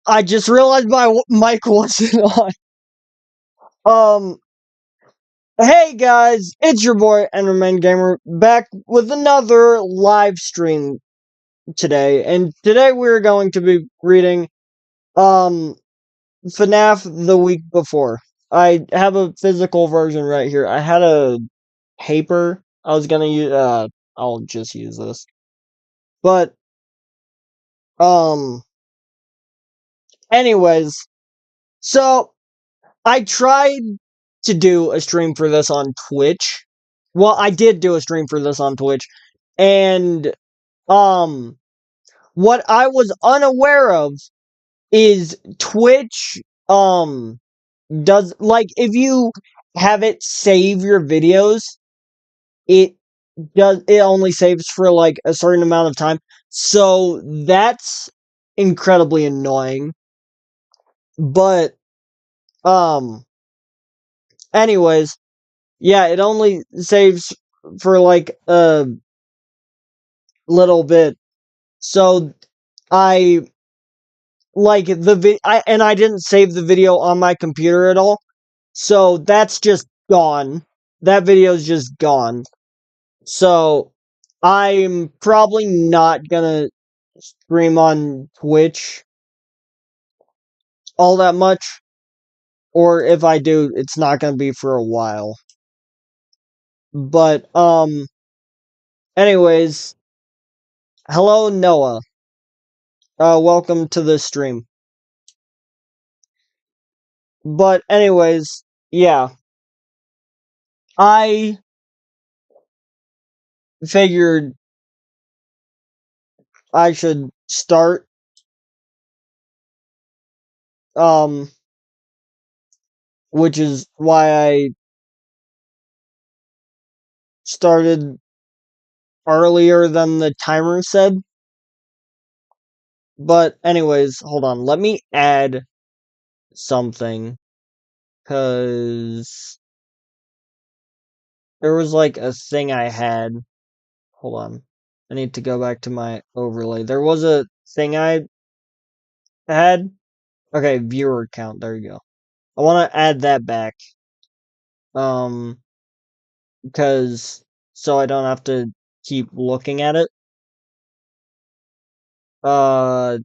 I just realized my mic wasn't on. Um, hey guys, it's your boy Enderman Gamer back with another live stream today, and today we're going to be reading Fnaf the week before. I have a physical version right here. I had a paper. I was gonna use. I'll just use this, but um. Anyways, so I tried to do a stream for this on Twitch. Well, I did do a stream for this on Twitch, and um what I was unaware of is Twitch does, like, if you have it save your videos, it it only saves for like a certain amount of time. So that's incredibly annoying. But um anyways, yeah, it only saves for like a little bit. So I like and I didn't save the video on my computer at all. So that's just gone. That video's just gone. So I'm probably not gonna stream on Twitch all that much, or if I do, it's not gonna be for a while. But anyways, hello Noah. Welcome to the stream. But anyways, yeah. I figured I should start um which is why I started earlier than the timer said. But anyways, hold on. Let me add something, cuz there was like a thing I had. Hold on. I need to go back to my overlay. There was a thing I had. Okay, viewer count. There you go. I want to add that back. Um because so I don't have to keep looking at it. Uh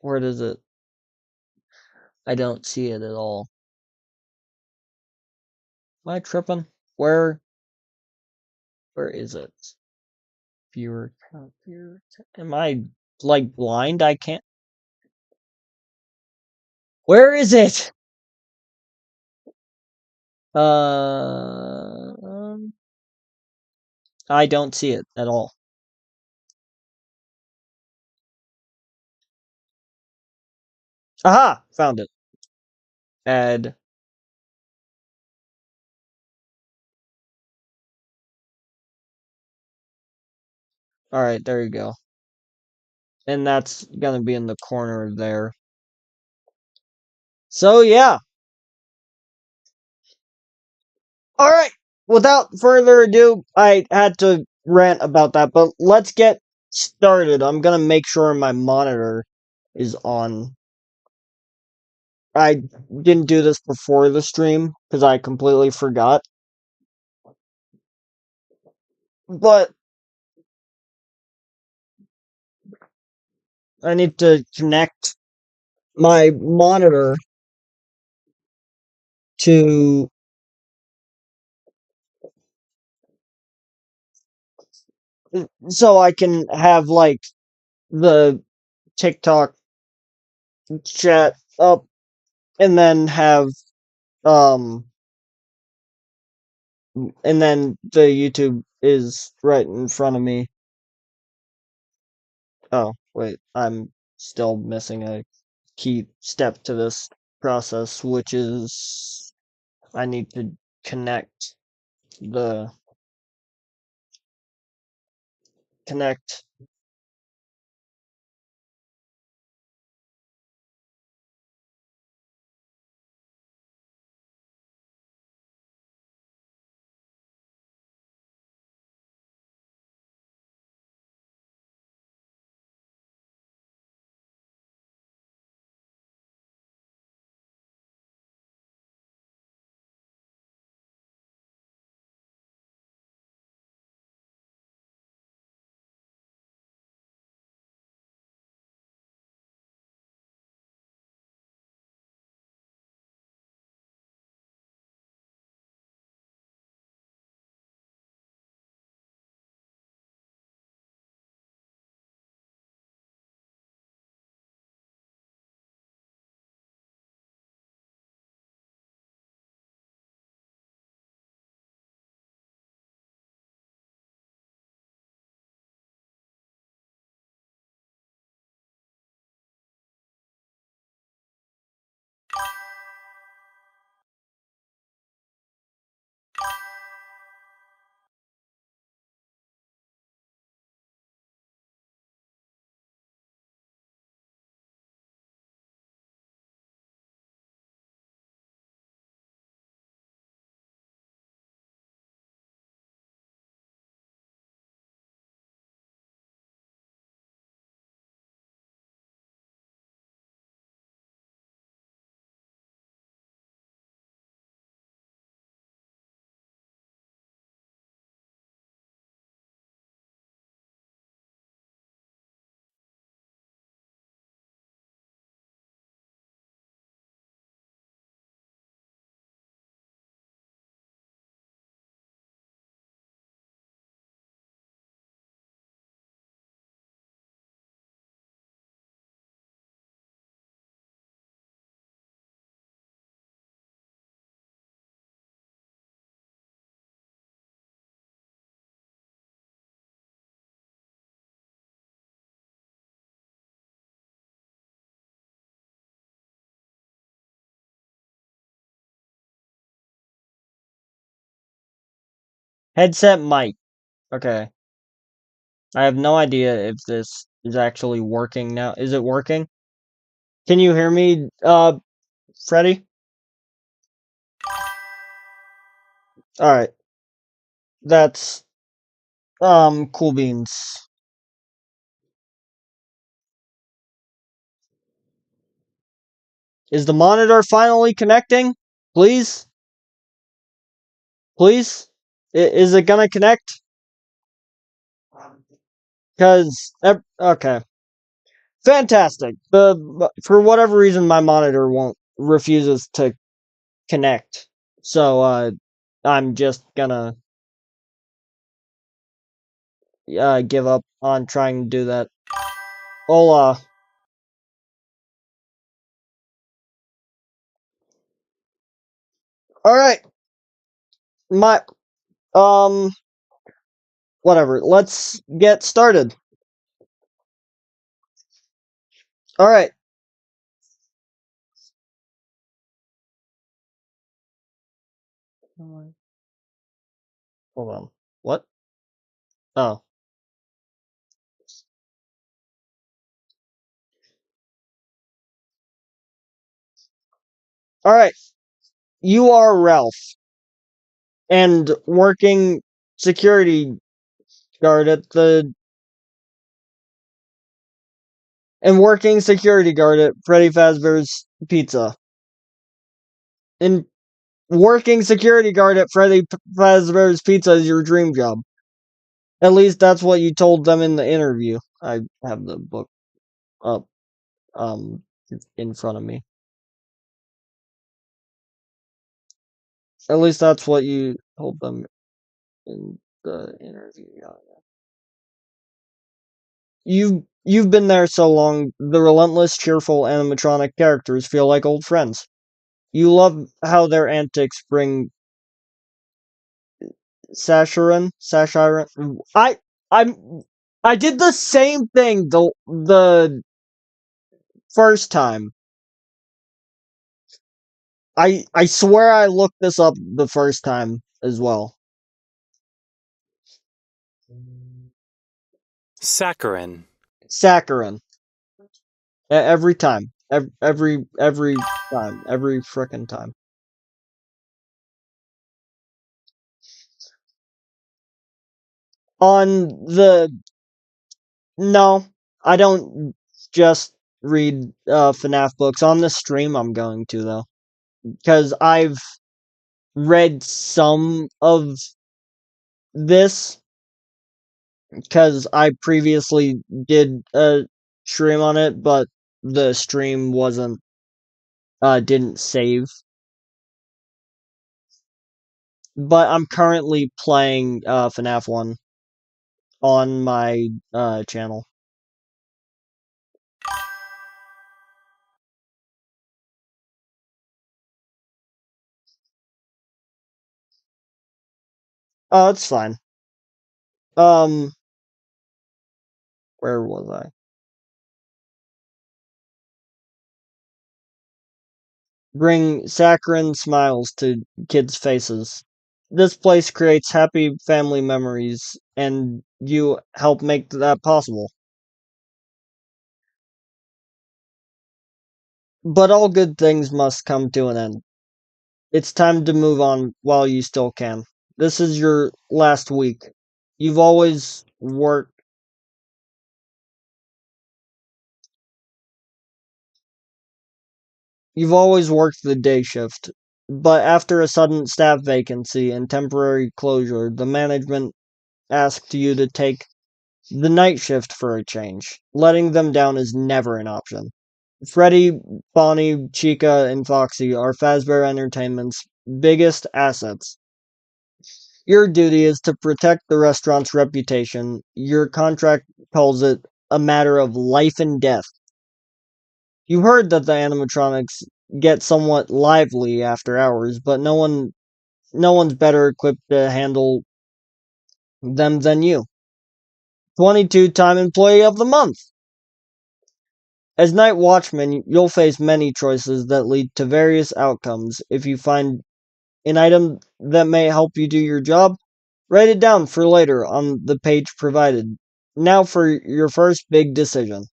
where is it? I don't see it at all. Am I tripping? Where is it? Viewer count, viewer count. Am I like blind? I can't. Where is it? I don't see it at all. Aha! Found it. Add. Alright, there you go. And that's gonna be in the corner there. So, yeah. Alright, without further ado, I had to rant about that, but let's get started. I'm gonna make sure my monitor is on. I didn't do this before the stream, because I completely forgot. But I need to connect my monitor to so I can have like the TikTok chat up, and then have um and then the YouTube is right in front of me. Oh, wait, I'm still missing a key step to this process, which is I need to connect the connect Headset mic. Okay. I have no idea if this is actually working now. Is it working? Can you hear me, Freddy? Alright. That's, cool beans. Is the monitor finally connecting? Please? Please? Is it gonna connect? Because, okay. Fantastic. For whatever reason, my monitor won't, refuses to connect. So, I'm just gonna, give up on trying to do that. Hola. Alright. My, um, whatever. Let's get started. Alright. Hold on. What? Oh. Alright. You are Ralph. And working security guard at the working security guard at Freddy Fazbear's Pizza. And working security guard at Freddy Fazbear's Pizza is your dream job. At least that's what you told them in the interview. I have the book up, um, in front of me. At least that's what you told them in the interview. Yeah. You've been there so long, the relentless, cheerful animatronic characters feel like old friends. You love how their antics bring Sasharan. I'm I did the same thing the first time. I swear I looked this up the first time as well. Saccharin. Saccharin. Every time. Every time. Every frickin' time. On the No, I don't just read Fnaf books. On the stream I'm going to though. Because I've read some of this because I previously did a stream on it, but the stream wasn't didn't save. But I'm currently playing FNAF 1 on my channel. Oh, it's fine. Um, where was I? Bring saccharine smiles to kids' faces. This place creates happy family memories, and you help make that possible. But all good things must come to an end. It's time to move on while you still can. This is your last week. You've always worked You've always worked the day shift, but after a sudden staff vacancy and temporary closure, the management asked you to take the night shift for a change. Letting them down is never an option. Freddy, Bonnie, Chica, and Foxy are Fazbear Entertainment's biggest assets. Your duty is to protect the restaurant's reputation. Your contract calls it a matter of life and death. You heard that the animatronics get somewhat lively after hours, but no one's better equipped to handle them than you. 22-time Employee of the Month. As night watchman, you'll face many choices that lead to various outcomes. If you find an item that may help you do your job, Write it down for later on the page provided. Now for your first big decision.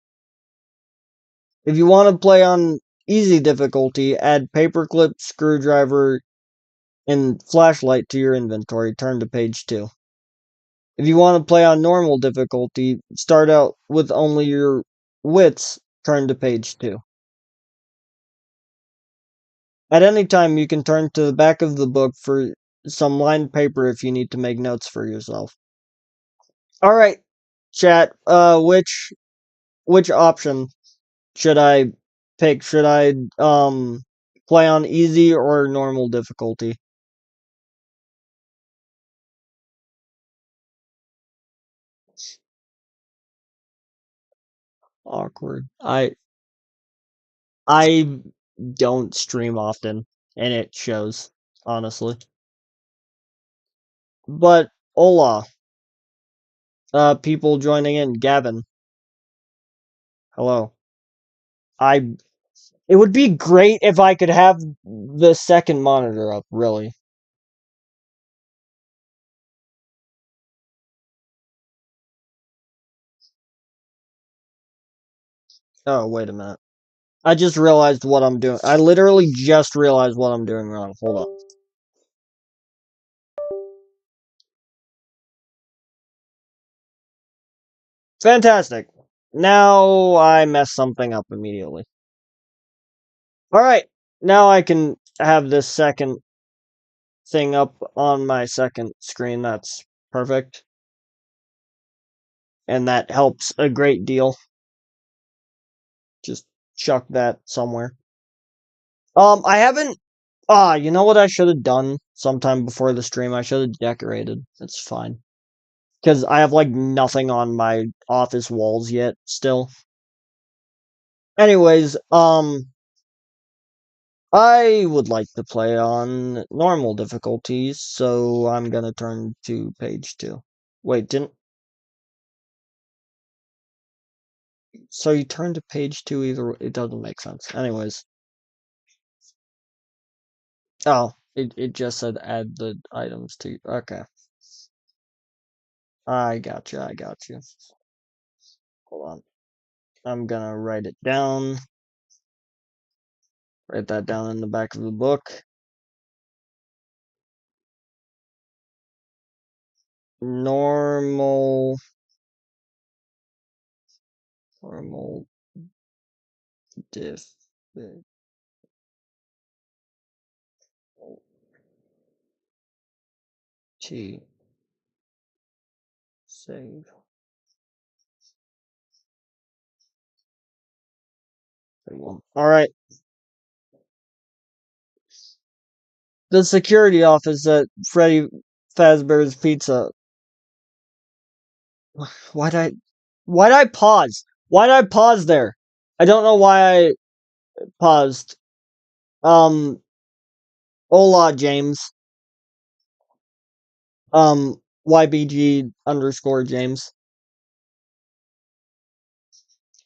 If you want to play on easy difficulty, add paperclip, screwdriver, and flashlight to your inventory. Turn to page 2. If you want to play on normal difficulty, start out with only your wits. Turn to page 2. At any time, you can turn to the back of the book for some lined paper if you need to make notes for yourself. All right, chat. Which option should I pick? Should I play on easy or normal difficulty? Awkward. I don't stream often, and it shows, honestly. But hola, people joining in. Gavin, hello. I. It would be great if I could have the second monitor up. Really. Oh, wait a minute. I just realized what I'm doing. I literally just realized what I'm doing wrong. Hold on. Fantastic. Now I messed something up immediately. Alright. Now I can have this second thing up on my second screen. That's perfect. And that helps a great deal. Just chuck that somewhere. I haven't. You know what I should have done sometime before the stream? I should have decorated. It's fine. Because I have, like, nothing on my office walls yet, still. Anyways, I would like to play on normal difficulties, so I'm gonna turn to page 2. Wait, didn't. So you turn to page 2 either. It doesn't make sense. Anyways. Oh, it just said add the items to. Okay. I got you. I got you. Hold on. I'm gonna write it down. Write that down in the back of the book. Normal. Normal diff. T. Save. Alright. The security office at Freddy Fazbear's Pizza. Why'd I why'd I pause? Why'd I pause there? I don't know why I paused. Hola James. YBG underscore James.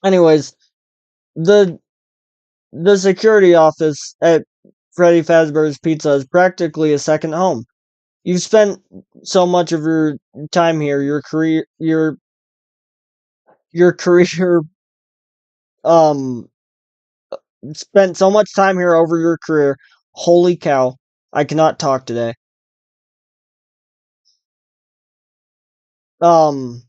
Anyways, the the security office at Freddy Fazbear's Pizza is practically a second home. You've spent so much of your time here, your career um spent so much time here over your career. Holy cow. I cannot talk today. Um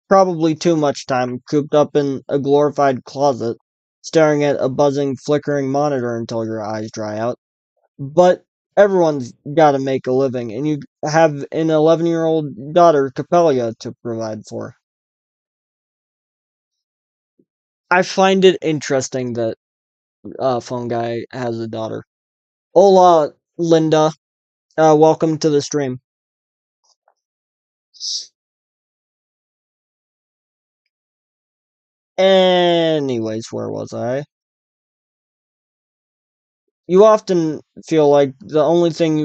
Probably too much time cooped up in a glorified closet, staring at a buzzing, flickering monitor until your eyes dry out. But everyone's got to make a living, and you have an 11-year-old daughter, Capelia, to provide for. I find it interesting that Phone Guy has a daughter. Hola, Linda. Welcome to the stream. Anyways, where was I? You often feel like the only thing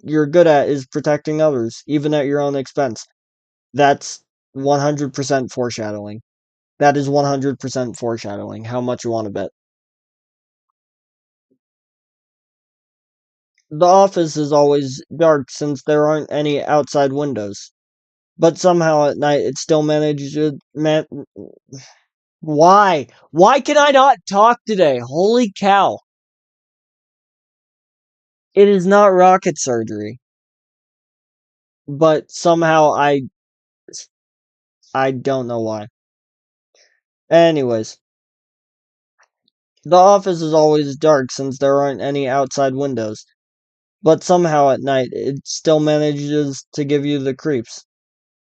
you're good at is protecting others, even at your own expense. That's 100% foreshadowing. That is 100% foreshadowing. How much you want to bet? The office is always dark since there aren't any outside windows. But somehow at night it still manages. Why? Why can I not talk today? Holy cow. It is not rocket surgery. But somehow I don't know why. Anyways, the office is always dark since there aren't any outside windows. But somehow at night it still manages to give you the creeps.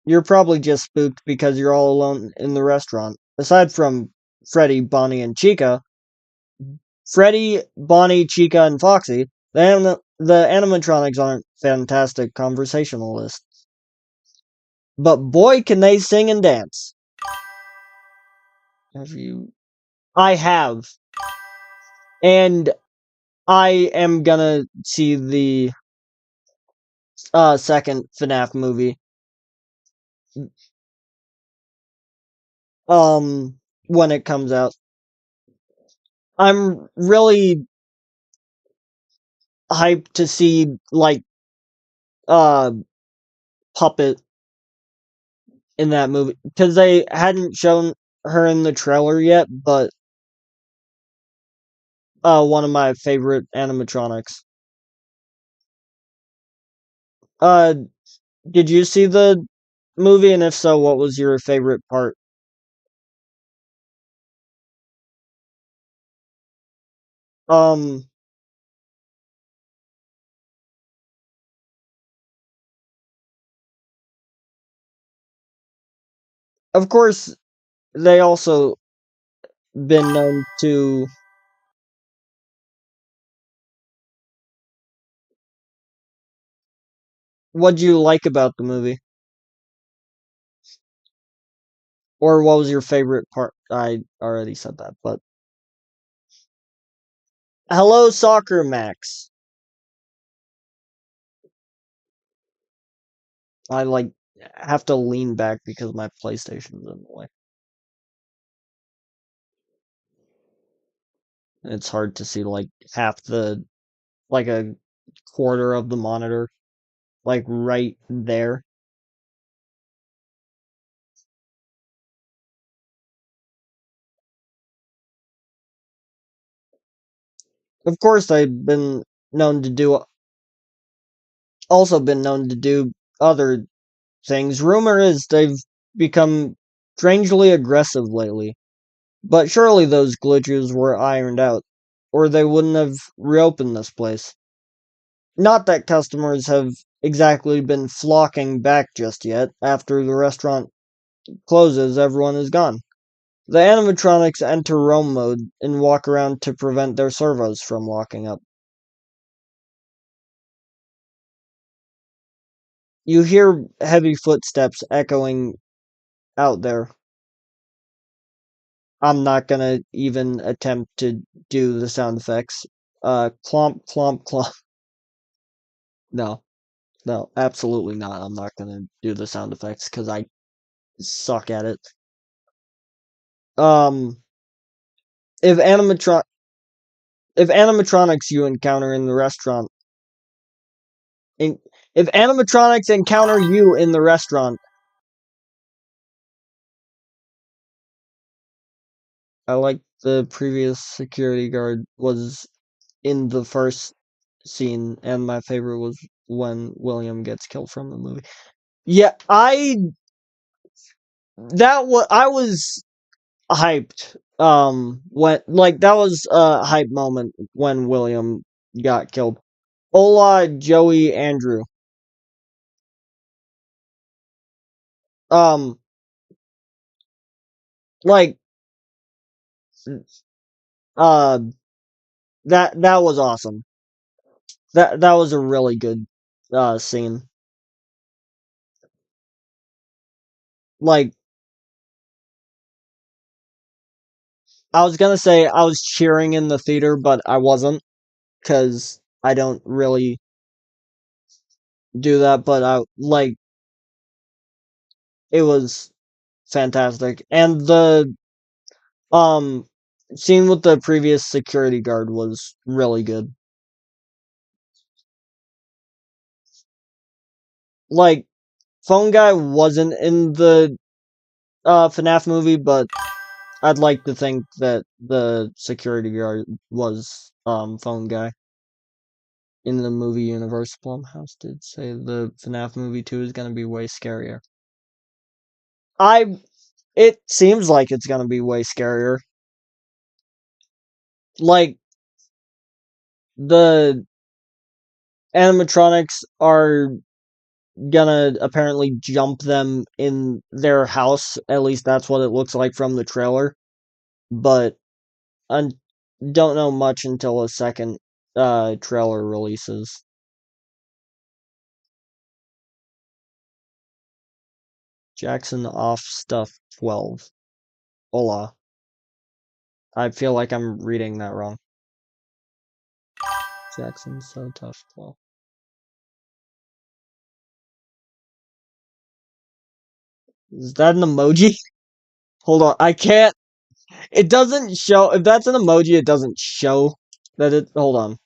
You're probably just spooked because you're all alone in the restaurant. Aside from Freddy, Bonnie, and Chica, Freddy, Bonnie, Chica, and Foxy, the animatronics aren't fantastic conversationalists. But boy, can they sing and dance. Have you? I have. And I am gonna see the second Fnaf movie. When it comes out. I'm really hyped to see like uh Puppet in that movie because they hadn't shown her in the trailer yet, but one of my favorite animatronics. Uh, did you see the movie? And if so, what was your favorite part? Um, of course, they also been known to. What'd you like about the movie, or what was your favorite part? I already said that, but hello, Soccer Max. I like have to lean back because my PlayStation's in the way. It's hard to see like half the like a quarter of the monitor like right there. Of course, I've been known to do also been known to do other things. Rumor is they've become strangely aggressive lately, but surely those glitches were ironed out, or they wouldn't have reopened this place. Not that customers have exactly been flocking back just yet. After the restaurant closes, everyone is gone. The animatronics enter roam mode and walk around to prevent their servos from locking up. You hear heavy footsteps echoing out there. I'm not gonna even attempt to do the sound effects. Clomp, clomp, clomp. No, no, absolutely not. I'm not gonna do the sound effects because I suck at it. Um, if animatron if animatronics you encounter in the restaurant, in, if animatronics encounter you in the restaurant, I like the previous security guard was in the first scene, and my favorite was when William gets killed from the movie. Yeah, I was hyped. When like that was a hype moment when William got killed. Hola, Joey, Andrew. Um, like uh, that was awesome. That was a really good scene. Like I was gonna say I was cheering in the theater, but I wasn't because I don't really do that. But I like it was fantastic, and the um scene with the previous security guard was really good. like, Phone Guy wasn't in the FNAF movie, but I'd like to think that the security guard was Phone Guy in the movie universe. Blumhouse did say the FNAF movie 2 is gonna be way scarier. It seems like it's gonna be way scarier. Like, the animatronics are gonna apparently jump them in their house. At least that's what it looks like from the trailer. But I don't know much until a second trailer releases. Jackson off stuff 12. Hola. I feel like I'm reading that wrong. Jackson so tough 12. Is that an emoji? Hold on, I can't. It doesn't show. If that's an emoji, it doesn't show that it. Hold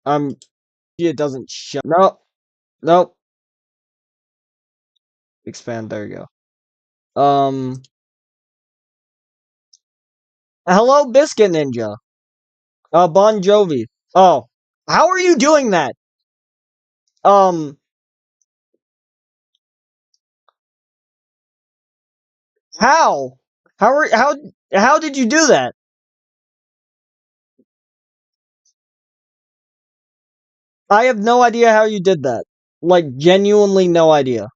on. It doesn't show. No, nope. Expand. There you go. Hello, Biscuit Ninja. Bon Jovi. Oh, how are you doing that? Um, how? How did you do that? I have no idea how you did that. Like, genuinely no idea.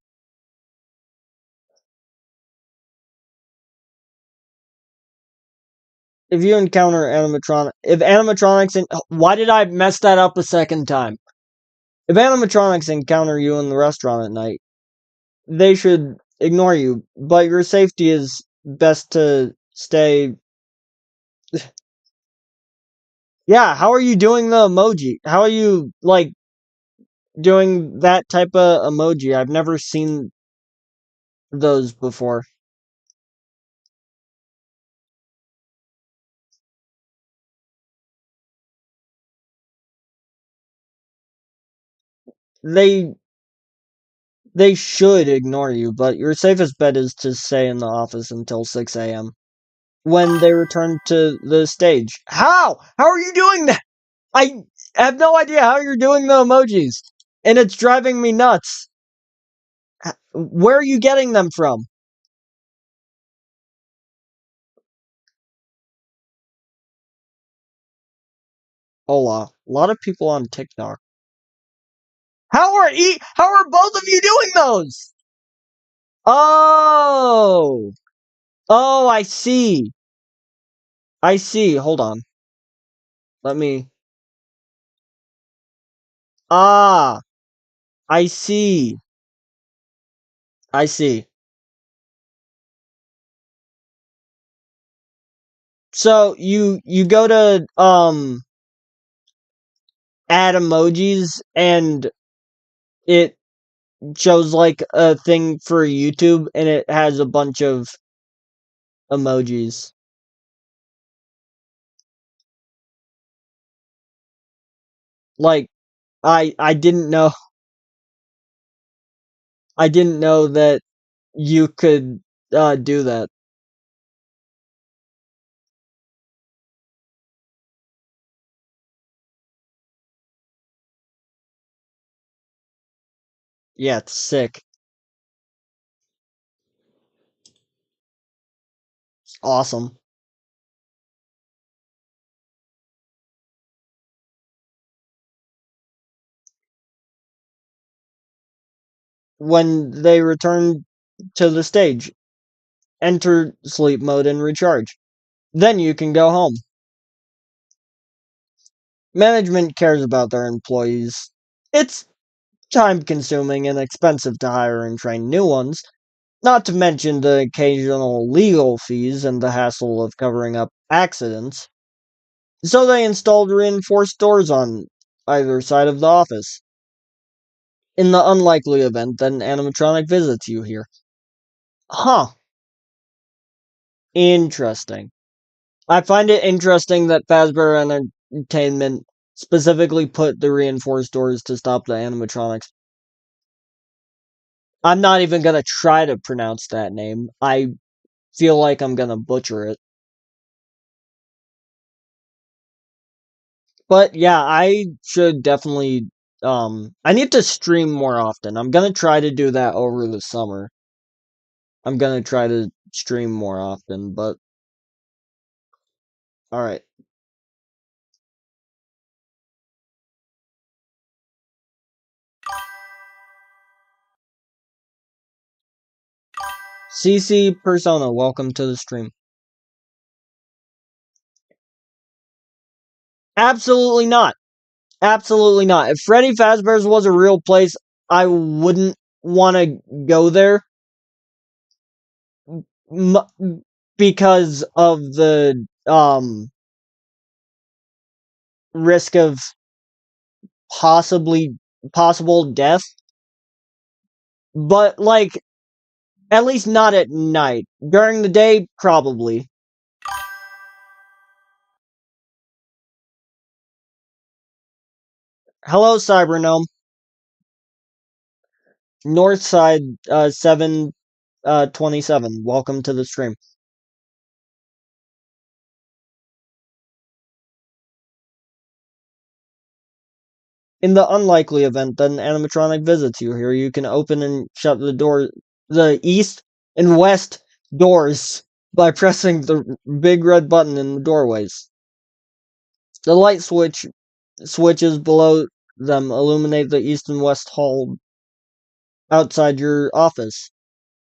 If you encounter if animatronics, why did I mess that up a second time? If animatronics encounter you in the restaurant at night, they should ignore you, but your safety is best to stay. Yeah, how are you doing the emoji? How are you, like, doing that type of emoji? I've never seen those before. They they should ignore you, but your safest bet is to stay in the office until 6 a.m. when they return to the stage. How? How are you doing that? I have no idea how you're doing the emojis, and it's driving me nuts. Where are you getting them from? Hola. A lot of people on TikTok. How are both of you doing those? Oh. Oh, I see. I see. Hold on. Let me. Ah, I see. I see. So you go to add emojis and it shows like a thing for YouTube and it has a bunch of emojis. Like I didn't know I didn't know that you could do that. Yeah, it's sick. It's awesome. When they return to the stage, enter sleep mode and recharge. Then you can go home. Management cares about their employees. It's time consuming and expensive to hire and train new ones, not to mention the occasional legal fees and the hassle of covering up accidents. So they installed reinforced doors on either side of the office, in the unlikely event that an animatronic visits you here. Huh. Interesting. I find it interesting that Fazbear Entertainment specifically put the reinforced doors to stop the animatronics. I'm not even gonna try to pronounce that name. I feel like I'm gonna butcher it. But yeah, I should definitely I need to stream more often. I'm gonna try to do that over the summer. I'm gonna try to stream more often, but alright. CC Persona, welcome to the stream. Absolutely not. Absolutely not. If Freddy Fazbear's was a real place, I wouldn't want to go there because of the risk of possible death. But like at least not at night. During the day, probably. Hello, Cybernome. Northside 727. Welcome to the stream. In the unlikely event that an animatronic visits you here, you can open and shut the east and west doors by pressing the big red button in the doorways. The light switches below them illuminate the east and west hall outside your office,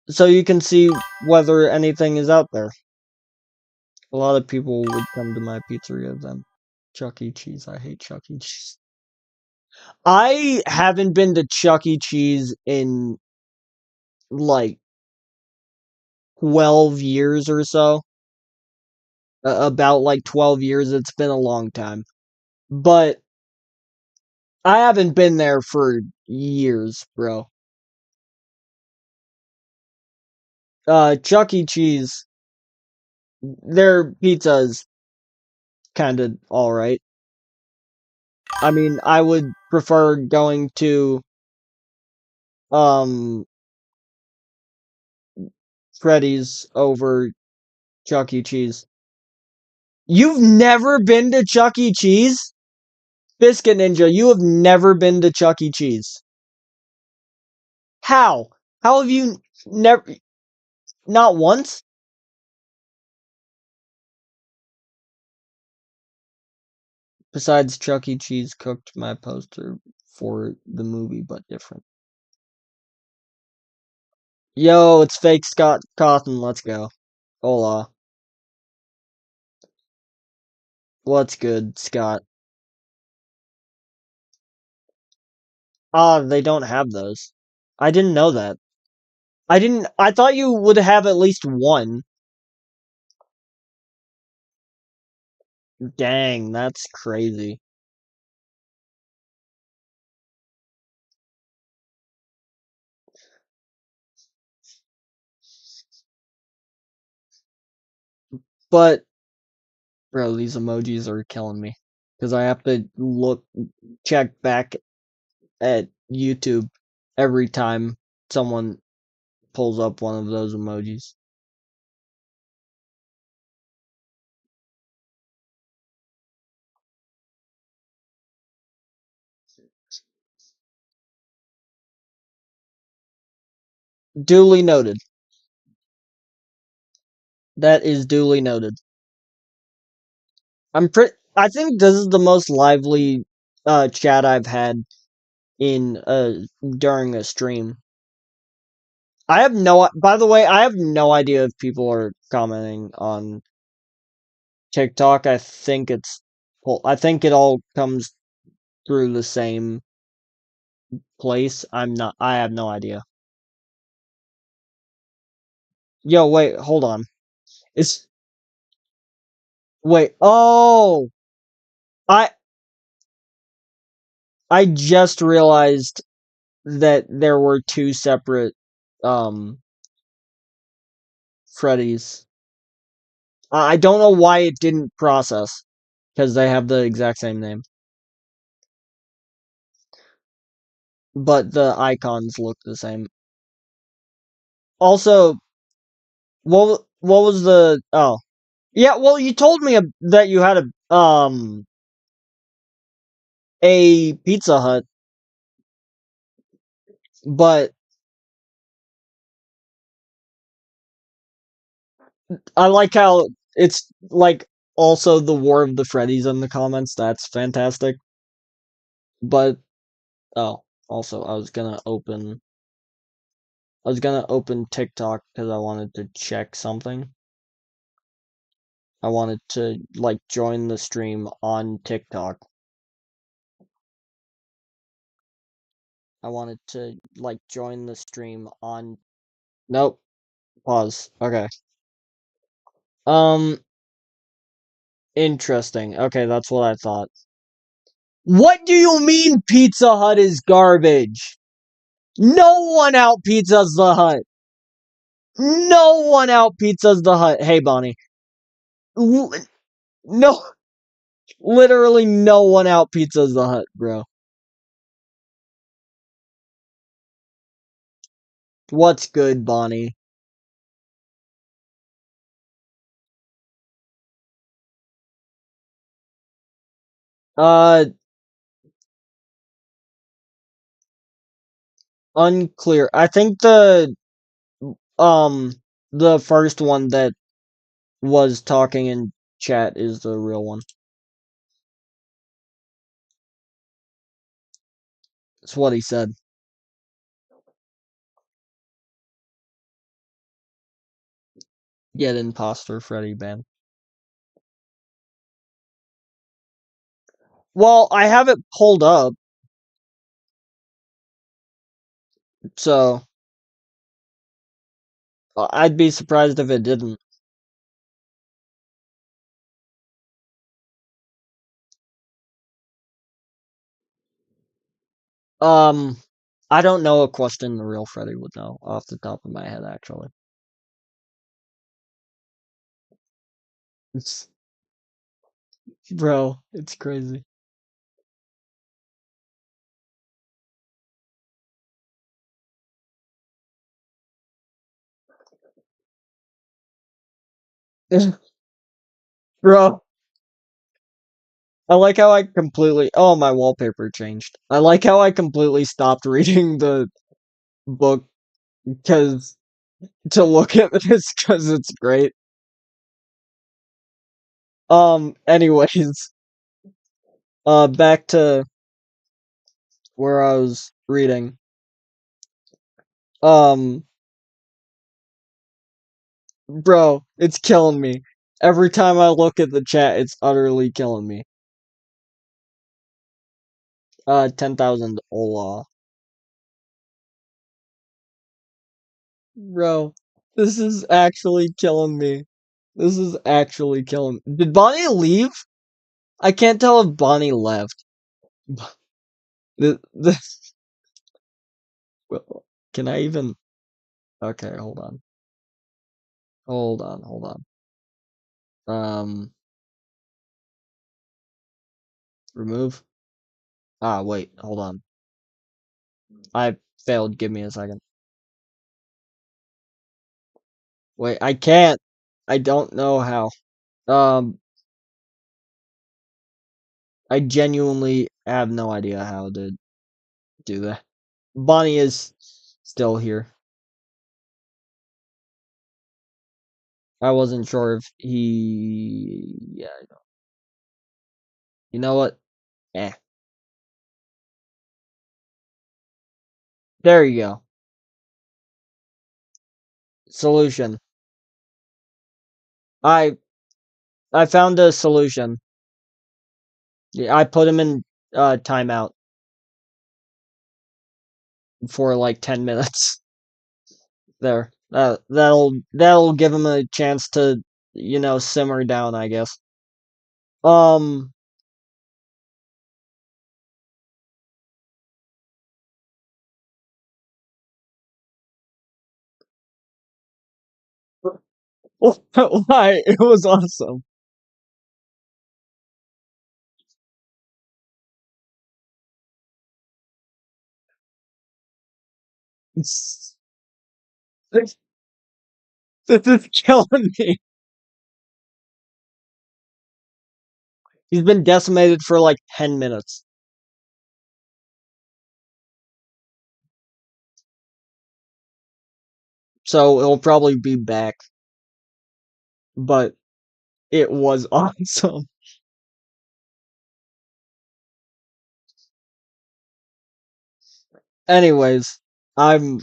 so you can see whether anything is out there. A lot of people would come to my pizzeria then. Chuck E. Cheese. I hate Chuck E. Cheese. I haven't been to Chuck E. Cheese in like 12 years or so. About like 12 years. It's been a long time. But I haven't been there for years, bro. Chuck E. Cheese, their pizza is kind of alright. I mean, I would prefer going to, um, Freddy's over Chuck E. Cheese. You've never been to Chuck E. Cheese? Biscuit Ninja, you have never been to Chuck E. Cheese. How? How have you never? Not once? Besides, Chuck E. Cheese cooked my poster for the movie, but different. Yo, it's fake Scott Cawthon. Let's go. Hola. What's good, Scott? Ah, they don't have those. I didn't know that. I thought you would have at least one. Dang, that's crazy. But, bro, these emojis are killing me. Because I have to check back at YouTube every time someone pulls up one of those emojis. Duly noted. That is duly noted. I think this is the most lively chat I've had in during a stream. By the way, I have no idea if people are commenting on TikTok. I think it all comes through the same place. I have no idea. Yo, wait, hold on. It's Wait. Oh, I I just realized that there were two separate um Freddy's. I don't know why it didn't process because they have the exact same name. but the icons look the same. Also, what was the oh yeah? Well, you told me that you had a Pizza Hut, but I like how it's like also the War of the Freddies in the comments. That's fantastic. But oh, also I was gonna open TikTok because I wanted to check something. I wanted to like join the stream on TikTok. I wanted to like join the stream on. Nope. Pause. Okay. Um. Interesting. Okay, that's what I thought. What do you mean Pizza Hut is garbage? No one out pizzas the Hut. No one out pizzas the Hut. Hey, Bonnie. L- no, literally no one out pizzas the Hut, bro. What's good, Bonnie? Uh, unclear. I think um the first one that was talking in chat is the real one. That's what he said. Get imposter Freddy ban. Well, I have it pulled up, so I'd be surprised if it didn't. Um, I don't know a question the real Freddy would know off the top of my head, actually. It's, bro, it's crazy. Bro, I like how I completely. Oh, my wallpaper changed. I like how I completely stopped reading the book because to look at this because it's great. Anyways, back to where I was reading. Um, bro, it's killing me. Every time I look at the chat, it's utterly killing me. 10,000 Ola. Bro, this is actually killing me. This is actually killing me. Did Bonnie leave? I can't tell if Bonnie left. This, well, can I even? Okay, hold on. Hold on. Remove. Ah, wait, hold on. I failed. Give me a second. Wait, I can't. I don't know how. Um, I genuinely have no idea how to do that. Bonnie is still here. I wasn't sure if he. Yeah, you know what? Eh. There you go. Solution. I I found a solution. Yeah, I put him in timeout for like 10 minutes. There. That'll give him a chance to, simmer down, I guess. Um why? It was awesome. This is killing me. He's been decimated for like 10 minutes. So he'll probably be back. But it was awesome. Anyways, I'm.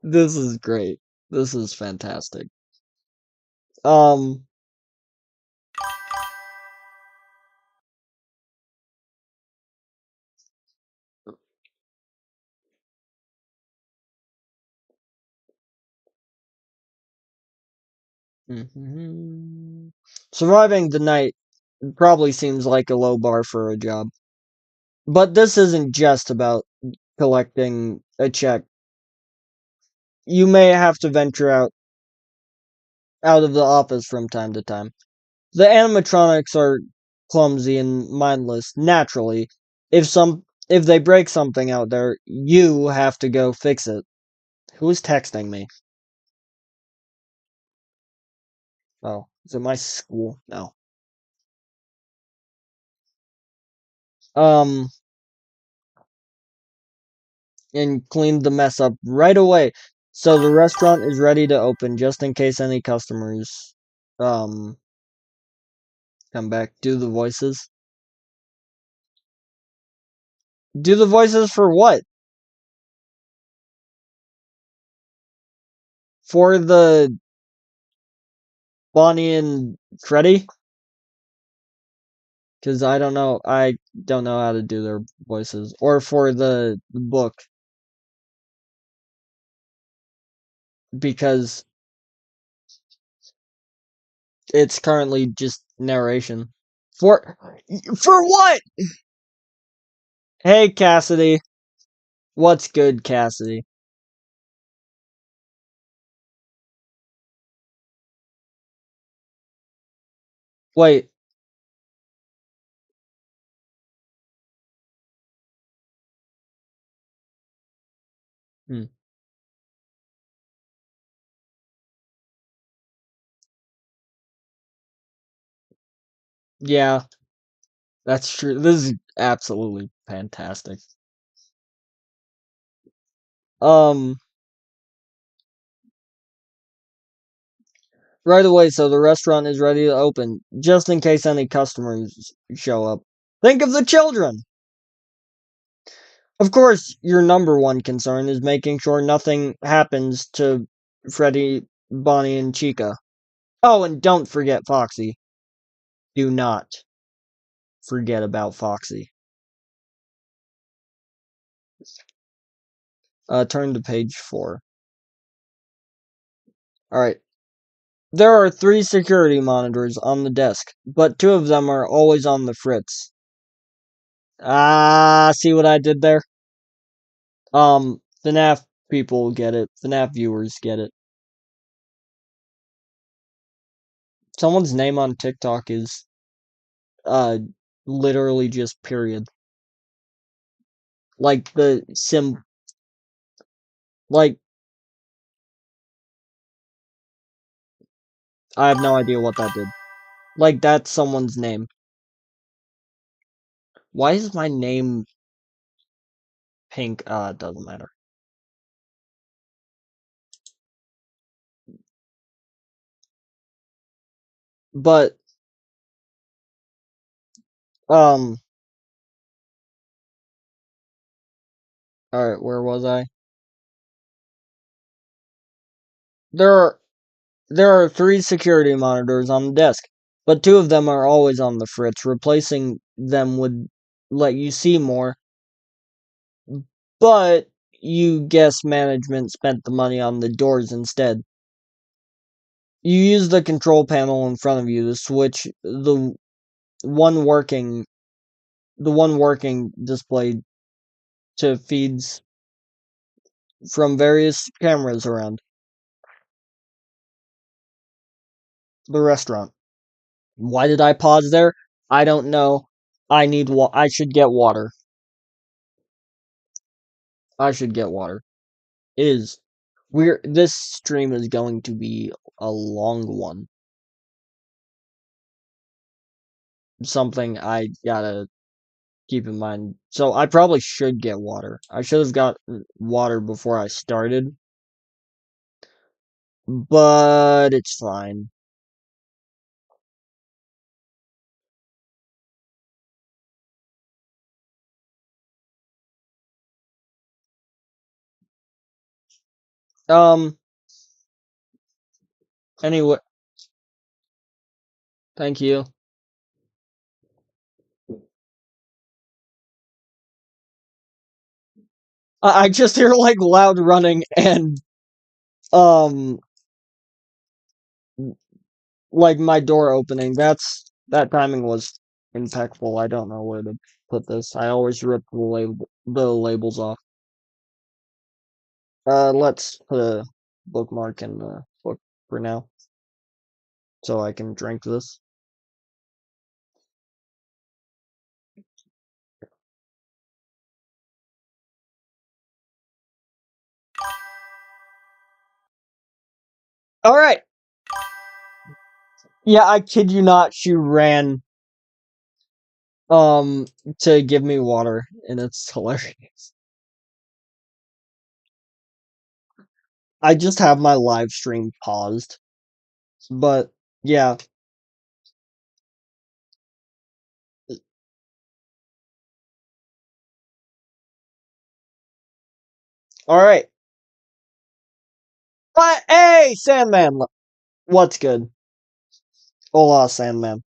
This is great. This is fantastic. Um. mhm. Surviving the night probably seems like a low bar for a job. But this isn't just about collecting a check. You may have to venture out of the office from time to time. The animatronics are clumsy and mindless, naturally. If they break something out there, you have to go fix it. Who's texting me? Oh, is it my school? No. Um, and cleaned the mess up right away. So the restaurant is ready to open just in case any customers um come back. Do the voices. Do the voices for what? For the Bonnie and Freddy? Because I don't know. I don't know how to do their voices. Or for the book. Because it's currently just narration. For for what? Hey Cassidy. What's good, Cassidy? Wait. Hmm. Yeah, that's true. This is absolutely fantastic. Um, right away, so the restaurant is ready to open, just in case any customers show up. Think of the children! Of course, your number one concern is making sure nothing happens to Freddy, Bonnie, and Chica. Oh, and don't forget Foxy. Do not forget about Foxy. Turn to page 4. Alright. There are 3 security monitors on the desk, but 2 of them are always on the fritz. Ah, see what I did there? Fnaf people get it. Fnaf viewers get it. Someone's name on TikTok is, uh, literally just period. Like the like, I have no idea what that did. Like, that's someone's name. Why is my name pink? It doesn't matter. But, um, alright, where was I? There are There are 3 security monitors on the desk, but 2 of them are always on the fritz. Replacing them would let you see more, but you guess management spent the money on the doors instead. You use the control panel in front of you to switch one working the one working display to feeds from various cameras around the restaurant. Why did I pause there? I don't know. I should get water. I should get water. It is we're this stream is going to be a long one. Something I gotta keep in mind. So I probably should get water. I should have got water before I started, but it's fine. Um, anyway, thank you. I just hear like loud running and um like my door opening. That timing was impeccable. I don't know where to put this. I always rip the labels off. Let's put a bookmark in the book for now, so I can drink this. All right. Yeah, I kid you not. She ran um to give me water, and it's hilarious. I just have my live stream paused, but yeah. All right. But hey, Sandman, what's good? Hola, Sandman.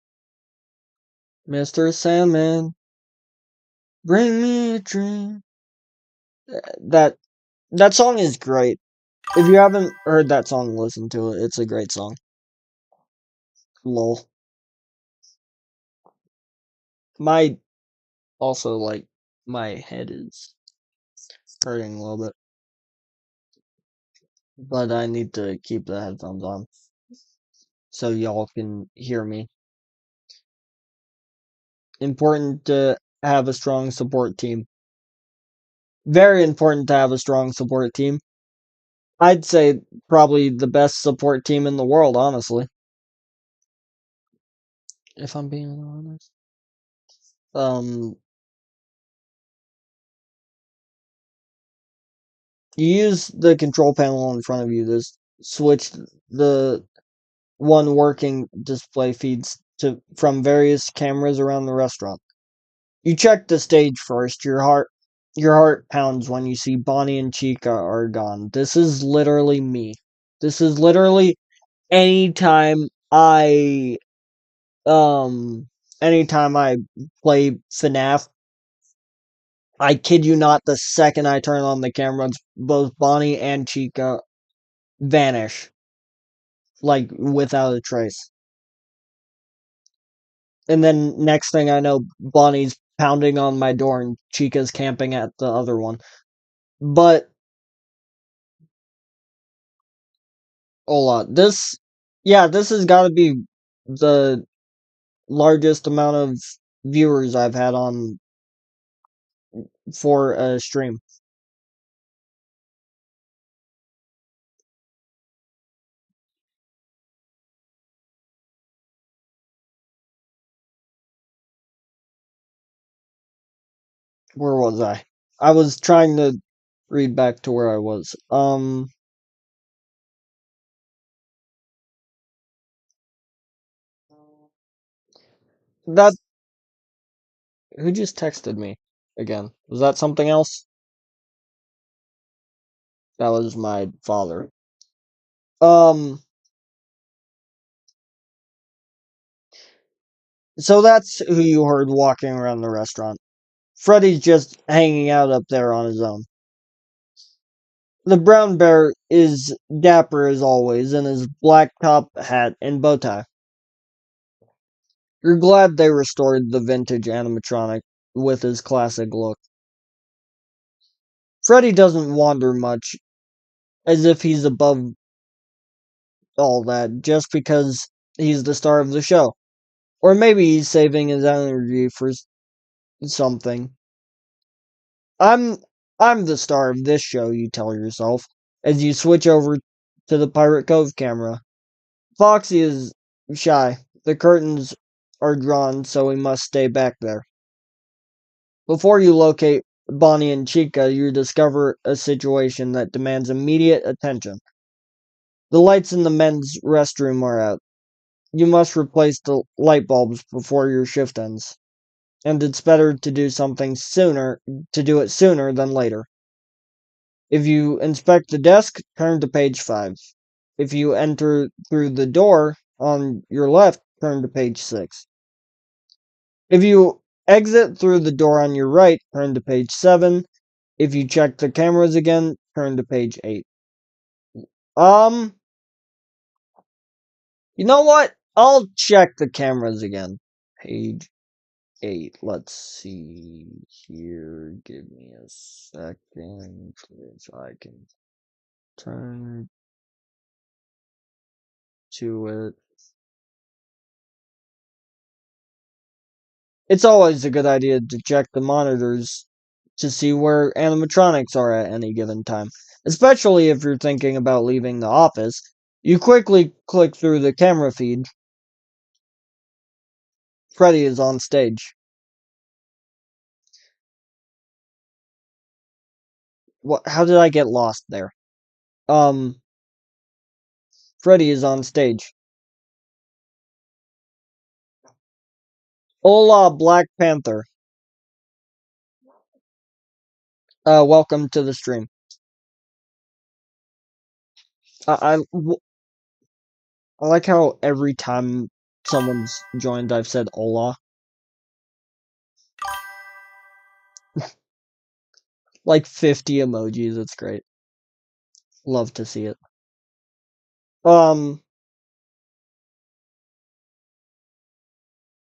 Mr. Sandman, bring me a dream. That that song is great. If you haven't heard that song, listen to it. It's a great song. Lol. My also like my head is hurting a little bit, but I need to keep the headphones on so y'all can hear me. Important to have a strong support team. Very important to have a strong support team. I'd say probably the best support team in the world, honestly. If I'm being honest. Um, you use the control panel in front of you to switch the one working display feeds to from various cameras around the restaurant. You check the stage first. Your heart pounds when you see Bonnie and Chica are gone. This is literally me. This is literally anytime I um anytime I play Fnaf, I kid you not, the second I turn on the cameras, both Bonnie and Chica vanish, like without a trace. And then next thing I know, Bonnie's pounding on my door and Chica's camping at the other one. But Ola, this has got to be the largest amount of viewers I've had on for a stream. Where was I? I was trying to read back to where I was. That who just texted me again? Was that something else? That was my father. Um, so that's who you heard walking around the restaurant. Freddy's just hanging out up there on his own. The brown bear is dapper as always in his black top hat and bow tie. You're glad they restored the vintage animatronic with his classic look. Freddy doesn't wander much, as if he's above all that, just because he's the star of the show. Or maybe he's saving his energy for something. I'm I'm the star of this show, you tell yourself, as you switch over to the Pirate Cove camera. Foxy is shy. The curtains are drawn, so we must stay back there. Before you locate Bonnie and Chica, you discover a situation that demands immediate attention. The lights in the men's restroom are out. You must replace the light bulbs before your shift ends. And it's better to do it sooner than later. If you inspect the desk, turn to page 5. If you enter through the door on your left, turn to page 6. If you exit through the door on your right, turn to page 7. If you check the cameras again, turn to page 8. Um, you know what? I'll check the cameras again. Page 8. Let's see here. Give me a second so I can turn to it. It's always a good idea to check the monitors to see where animatronics are at any given time, especially if you're thinking about leaving the office. You quickly click through the camera feed. Freddy is on stage. What? How did I get lost there? Um, Freddy is on stage. Hola, Black Panther. Welcome to the stream. I like how every time someone's joined, I've said hola. Like 50 emojis. It's great. Love to see it. Um,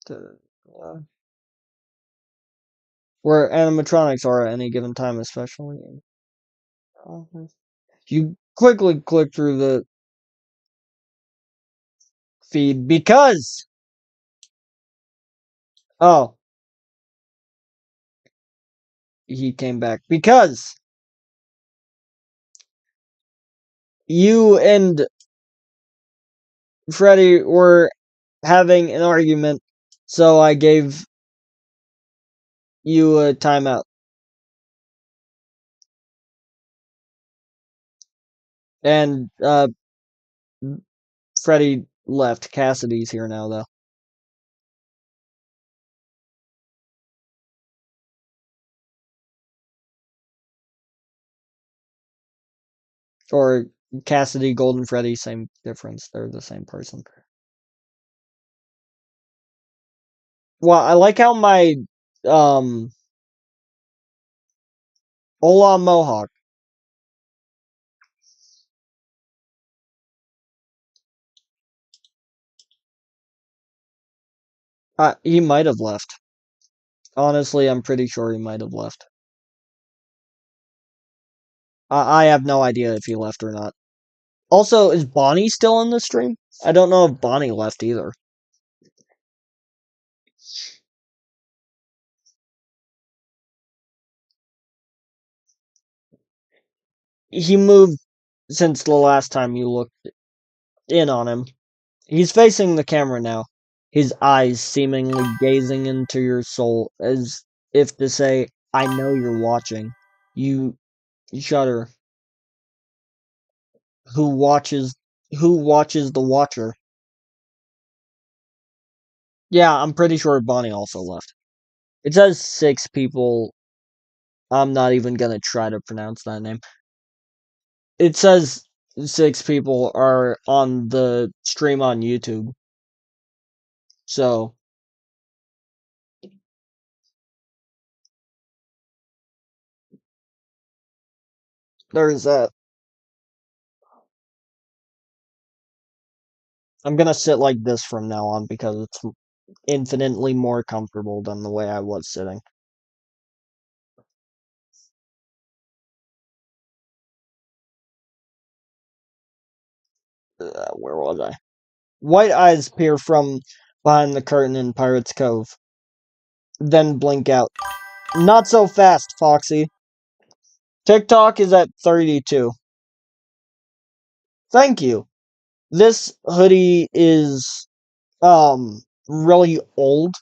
uh, where animatronics are at any given time, especially in office. You quickly click through the feed because oh, he came back because you and Freddy were having an argument, so I gave you a timeout. And Freddy left. Cassidy's here now, though. Or Cassidy, Golden Freddy, same difference. They're the same person. Well, I like how my Ola Mohawk. He might have left. Honestly, I'm pretty sure he might have left. I have no idea if he left or not. Also, is Bonnie still in the stream? I don't know if Bonnie left either. He moved since the last time you looked in on him. He's facing the camera now, his eyes seemingly gazing into your soul as if to say, I know you're watching. You shudder. Who watches the watcher? Yeah, I'm pretty sure Bonnie also left. It says 6 people. I'm not even gonna try to pronounce that name. It says 6 people are on the stream on YouTube. So there's that. I'm gonna sit like this from now on because it's infinitely more comfortable than the way I was sitting. Where was I? White eyes peer from behind the curtain in Pirate's Cove, then blink out. Not so fast, Foxy. TikTok is at 32. Thank you. This hoodie is really old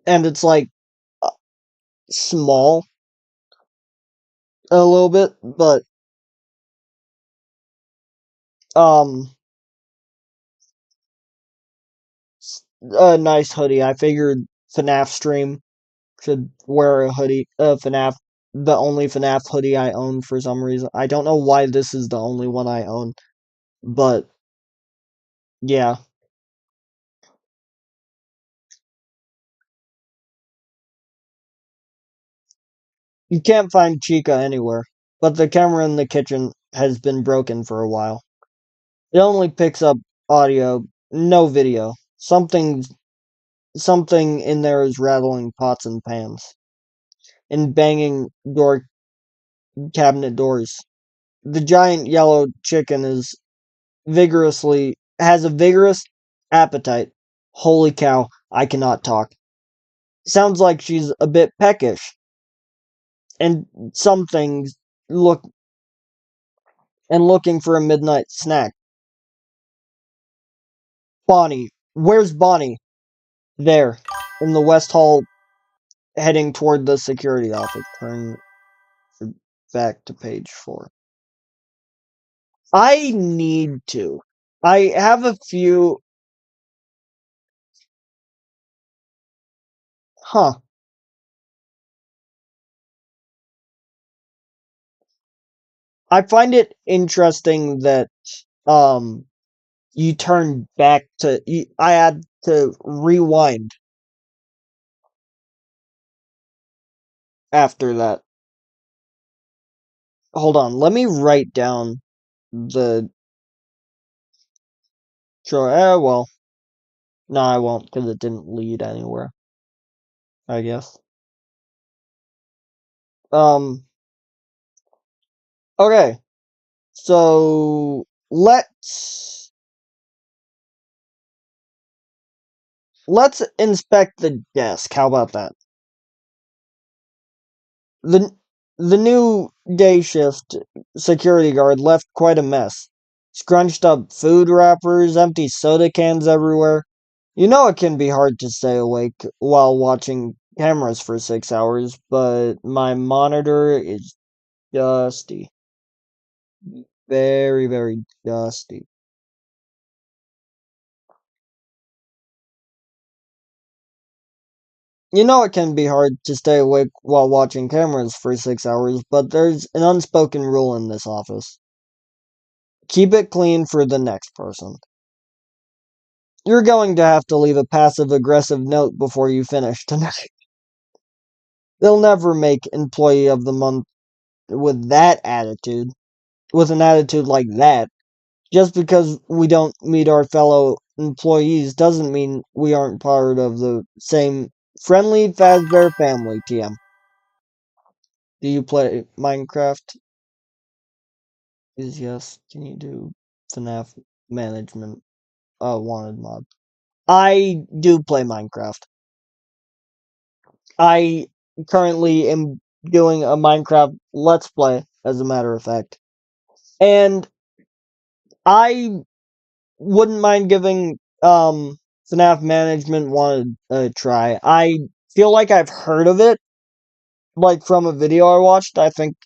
and it's like uh, small a little bit, but um a nice hoodie. I figured Fnaf stream should wear a hoodie. Fnaf, the only Fnaf hoodie I own for some reason. I don't know why this is the only one I own, but yeah. You can't find Chica anywhere, but the camera in the kitchen has been broken for a while. It only picks up audio, no video. Something in there is rattling pots and pans and banging door cabinet doors. The giant yellow chicken has a vigorous appetite. Holy cow, I cannot talk. Sounds like she's a bit peckish. And some things look and looking for a midnight snack. Bonnie, where's Bonnie? There, in the West Hall, heading toward the security office. Turn back to page 4. I need to. I have a few. Huh. I find it interesting that um you turn back to. I had to rewind after that. Hold on, let me write down the. Sure. Well, no, I won't because it didn't lead anywhere. I guess. Um. Okay. So let's inspect the desk. How about that? The the new day shift security guard left quite a mess. Scrunched up food wrappers, empty soda cans everywhere. You know it can be hard to stay awake while watching cameras for 6 hours, but my monitor is dusty. Very, very dusty. You know it can be hard to stay awake while watching cameras for 6 hours, but there's an unspoken rule in this office. Keep it clean for the next person. You're going to have to leave a passive aggressive note before you finish tonight. They'll never make employee of the month with that attitude, with an attitude like that. Just because we don't meet our fellow employees doesn't mean we aren't part of the same friendly Fazbear family, TM. Do you play Minecraft? Is yes. Can you do Fnaf management? Wanted mod. I do play Minecraft. I currently am doing a Minecraft Let's Play, as a matter of fact. And I wouldn't mind giving FNAF Management One a try. I feel like I've heard of it, like from a video I watched. I think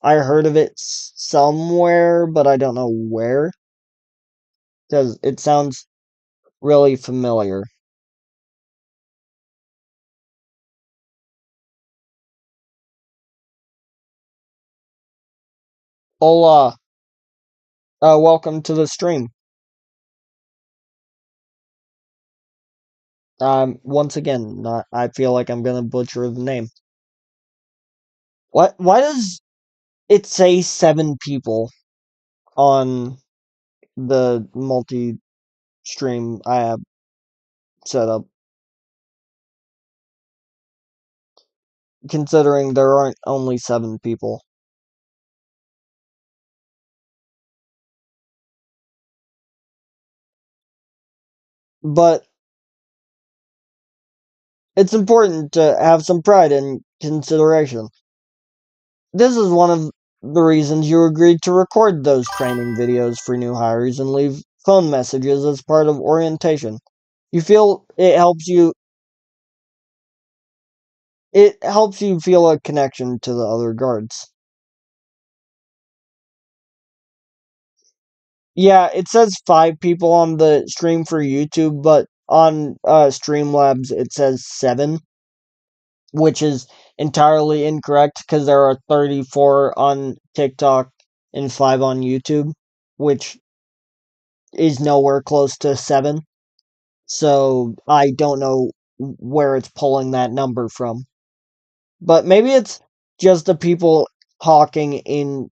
I heard of it somewhere, but I don't know where. Because it sounds really familiar. Hola, welcome to the stream. Once again, not, I feel like I'm gonna butcher the name. What? Why does it say 7 people on the multi-stream I have set up? Considering there aren't only 7 people. But it's important to have some pride and consideration. This is one of the reasons you agreed to record those training videos for new hires and leave phone messages as part of orientation. You feel it helps you feel a connection to the other guards. Yeah, it says 5 people on the stream for YouTube, but on Streamlabs it says 7, which is entirely incorrect because there are 34 on TikTok and 5 on YouTube, which is nowhere close to 7. So I don't know where it's pulling that number from. But maybe it's just the people talking in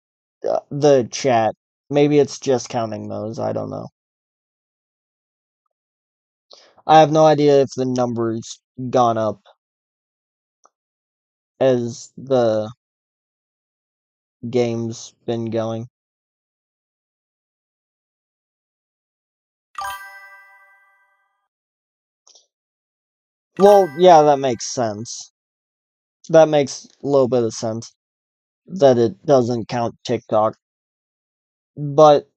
the chat. Maybe it's just counting those. I don't know. I have no idea if the number's gone up as the game's been going. Well, yeah, that makes sense. That makes a little bit of sense that it doesn't count TikTok. But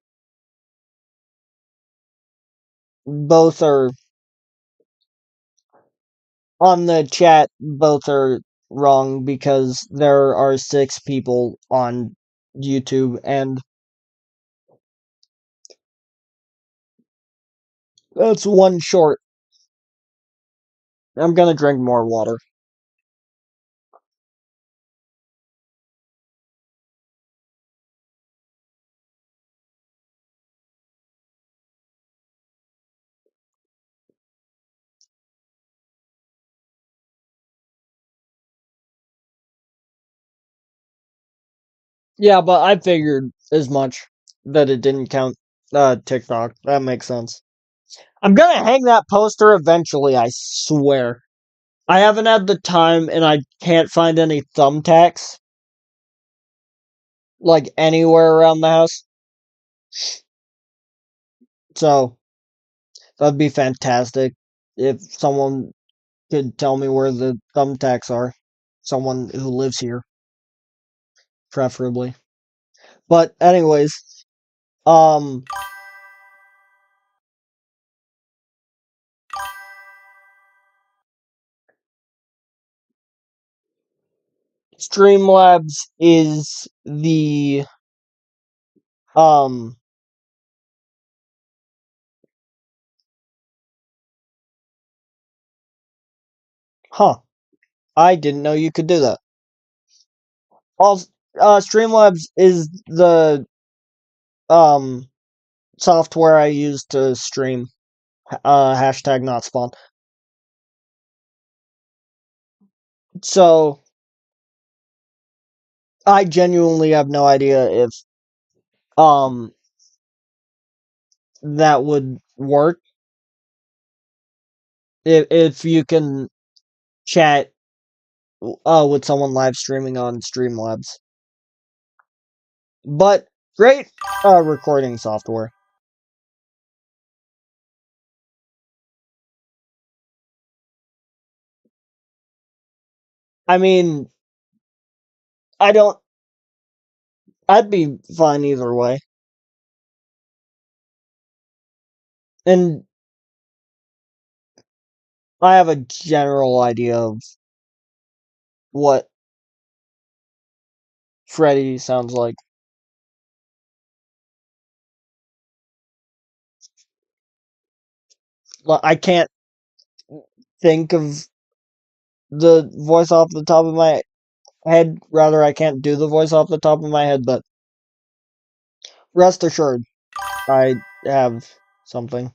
both are on the chat, both are wrong because there are 6 people on YouTube and that's one short. I'm gonna drink more water. Yeah, but I figured as much that it didn't count TikTok. That makes sense. I'm gonna hang that poster eventually, I swear. I haven't had the time and I can't find any thumbtacks like anywhere around the house. So that'd be fantastic if someone could tell me where the thumbtacks are. Someone who lives here, preferably. But anyways, um Streamlabs is the um huh. I didn't know you could do that. Also, Streamlabs is the um software I use to stream. Hashtag not spawn. So I genuinely have no idea if um that would work. If you can chat with someone live streaming on Streamlabs. But great recording software. I mean, I don't I'd be fine either way. And I have a general idea of what Freddy sounds like. I can't think of the voice off the top of my head. Rather, I can't do the voice off the top of my head, but rest assured, I have something.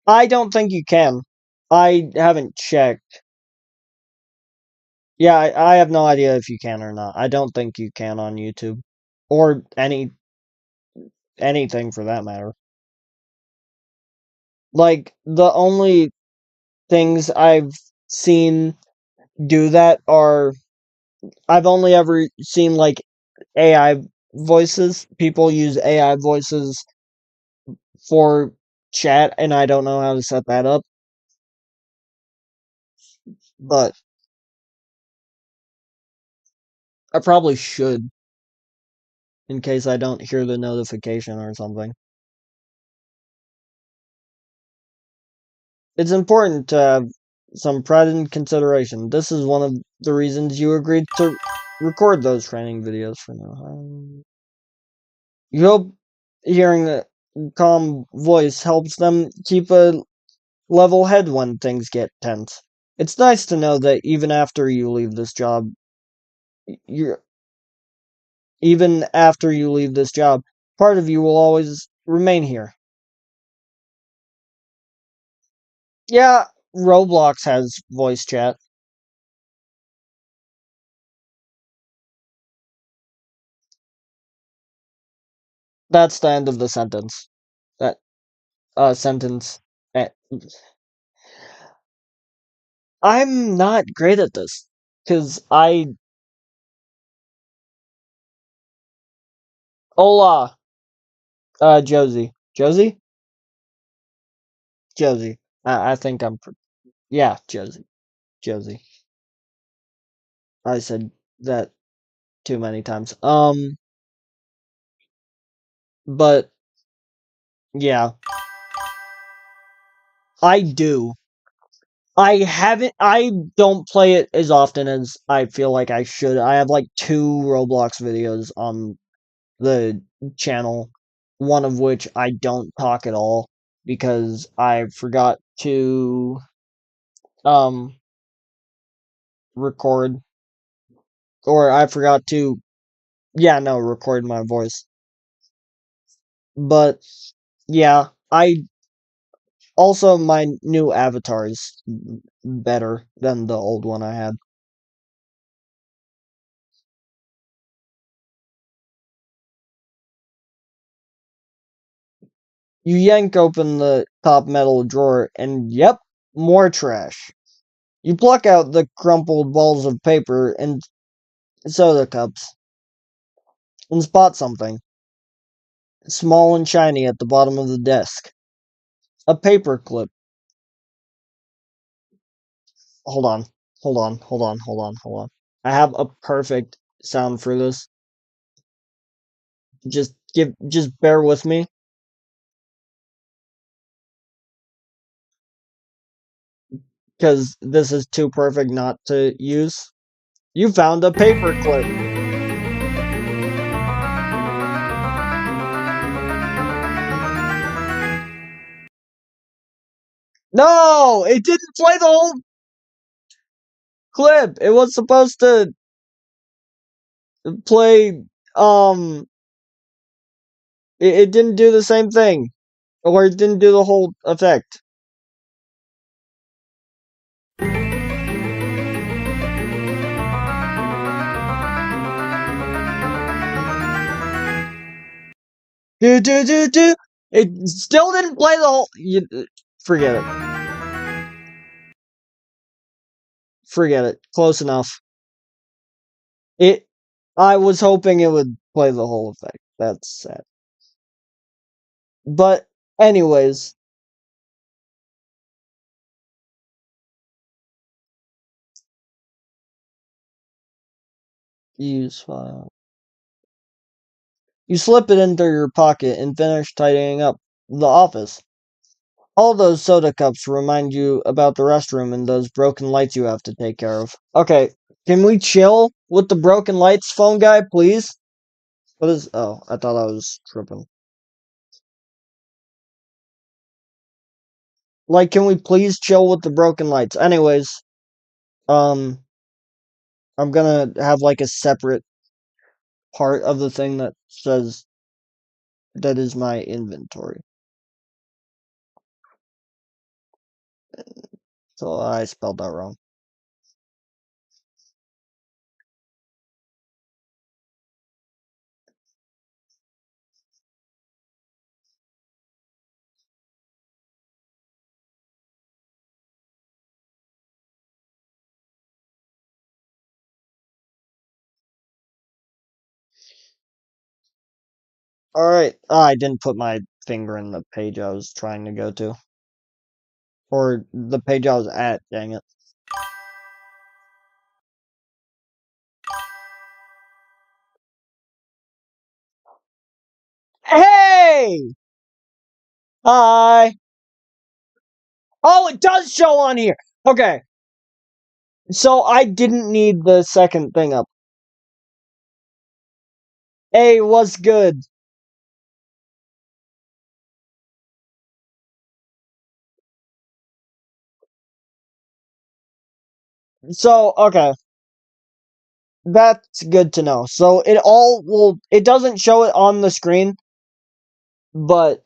I don't think you can. I haven't checked. Yeah, I have no idea if you can or not. I don't think you can on YouTube. Or anything for that matter. Like, the only things I've seen do that are I've only ever seen like AI voices. People use AI voices for chat, and I don't know how to set that up. But I probably should, in case I don't hear the notification or something. It's important to have some pride and consideration. This is one of the reasons you agreed to record those training videos for now. You hope hearing a calm voice helps them keep a level head when things get tense. It's nice to know that even after you leave this job, you're even after you leave this job, part of you will always remain here. Yeah, Roblox has voice chat. That's the end of the sentence. That sentence. eh, I'm not great at this because Hola, Josie, Josie. I think yeah, Josie. I said that too many times. But yeah, I do. I don't play it as often as I feel like I should. I have like 2 Roblox videos on the channel, one of which I don't talk at all because I forgot to um record, or I forgot to, yeah, no, record my voice. But yeah, I also, my new avatar is better than the old one I had. You yank open the top metal drawer, and yep, more trash. You pluck out the crumpled balls of paper and soda cups and spot something small and shiny at the bottom of the desk. A paper clip. Hold on, hold on. I have a perfect sound for this. Just bear with me, because this is too perfect not to use. You found a paper clip. No, it didn't play the whole clip. It was supposed to play. It didn't do the same thing, or it didn't do the whole effect. Do do do do. It still didn't play the whole. Forget it. Forget it. Close enough. It. I was hoping it would play the whole effect. That's sad. But anyways, use file. You slip it into your pocket and finish tidying up the office. All those soda cups remind you about the restroom and those broken lights you have to take care of. Okay, can we chill with the broken lights, phone guy, please? What is? Oh, I thought I was tripping. Like, can we please chill with the broken lights? Anyways, um, I'm gonna have like a separate part of the thing that says that is my inventory. So I spelled that wrong. Alright. I didn't put my finger in the page I was trying to go to. Or the page I was at, dang it. Hey! Hi! Oh, it does show on here! Okay, so I didn't need the second thing up. Hey, what's good? So, okay, that's good to know. So it doesn't show it on the screen, but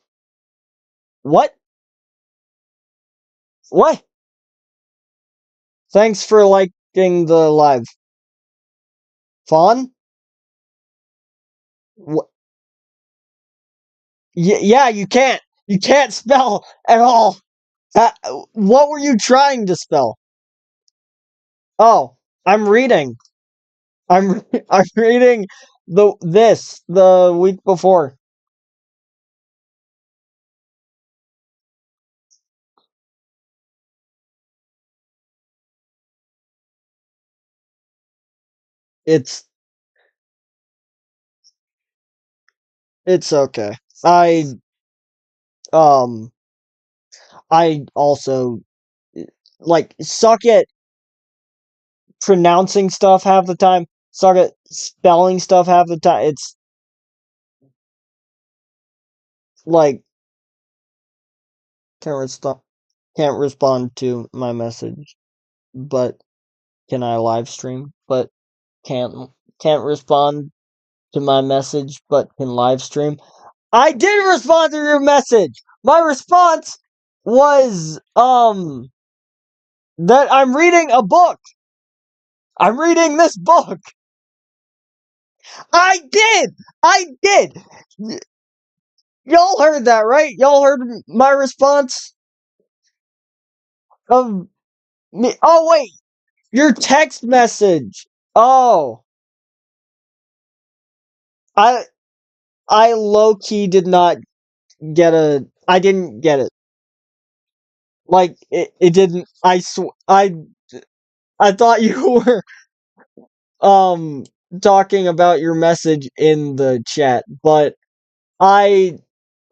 what? What? Thanks for liking the live. Fawn? Yeah, you can't. You can't spell at all. Uh, what were you trying to spell? Oh, I'm reading. I'm reading the week before. It's it's okay. Um I also suck at pronouncing stuff half the time. Suck at spelling stuff half the time. It's like can't respond can't respond to my message, but can I live stream? But can't can't respond to my message, but can live stream. I did respond to your message. My response was that I'm reading a book. I'm reading this book. I did. I did. Y'all heard that, right? Y'all heard my response of me. Oh wait, your text message. Oh, I I low key did not get a. I didn't get it. Like it didn't. I thought you were um talking about your message in the chat, but I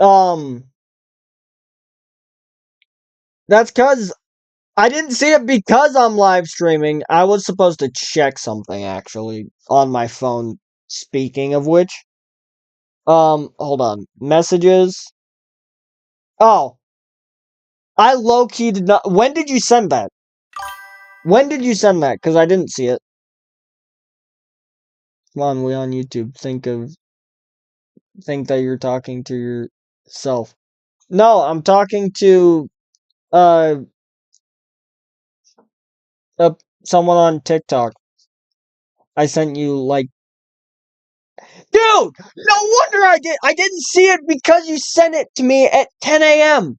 um that's cuz I didn't see it because I'm live streaming. I was supposed to check something actually on my phone. Speaking of which, hold on. Messages. Oh, I low key did not. When did you send that? When did you send that? Cuz I didn't see it. Come on, we on YouTube. Think that you're talking to yourself. No, I'm talking to uh uh, someone on TikTok. I sent you dude. No wonder I didn't see it because you sent it to me at 10 a.m.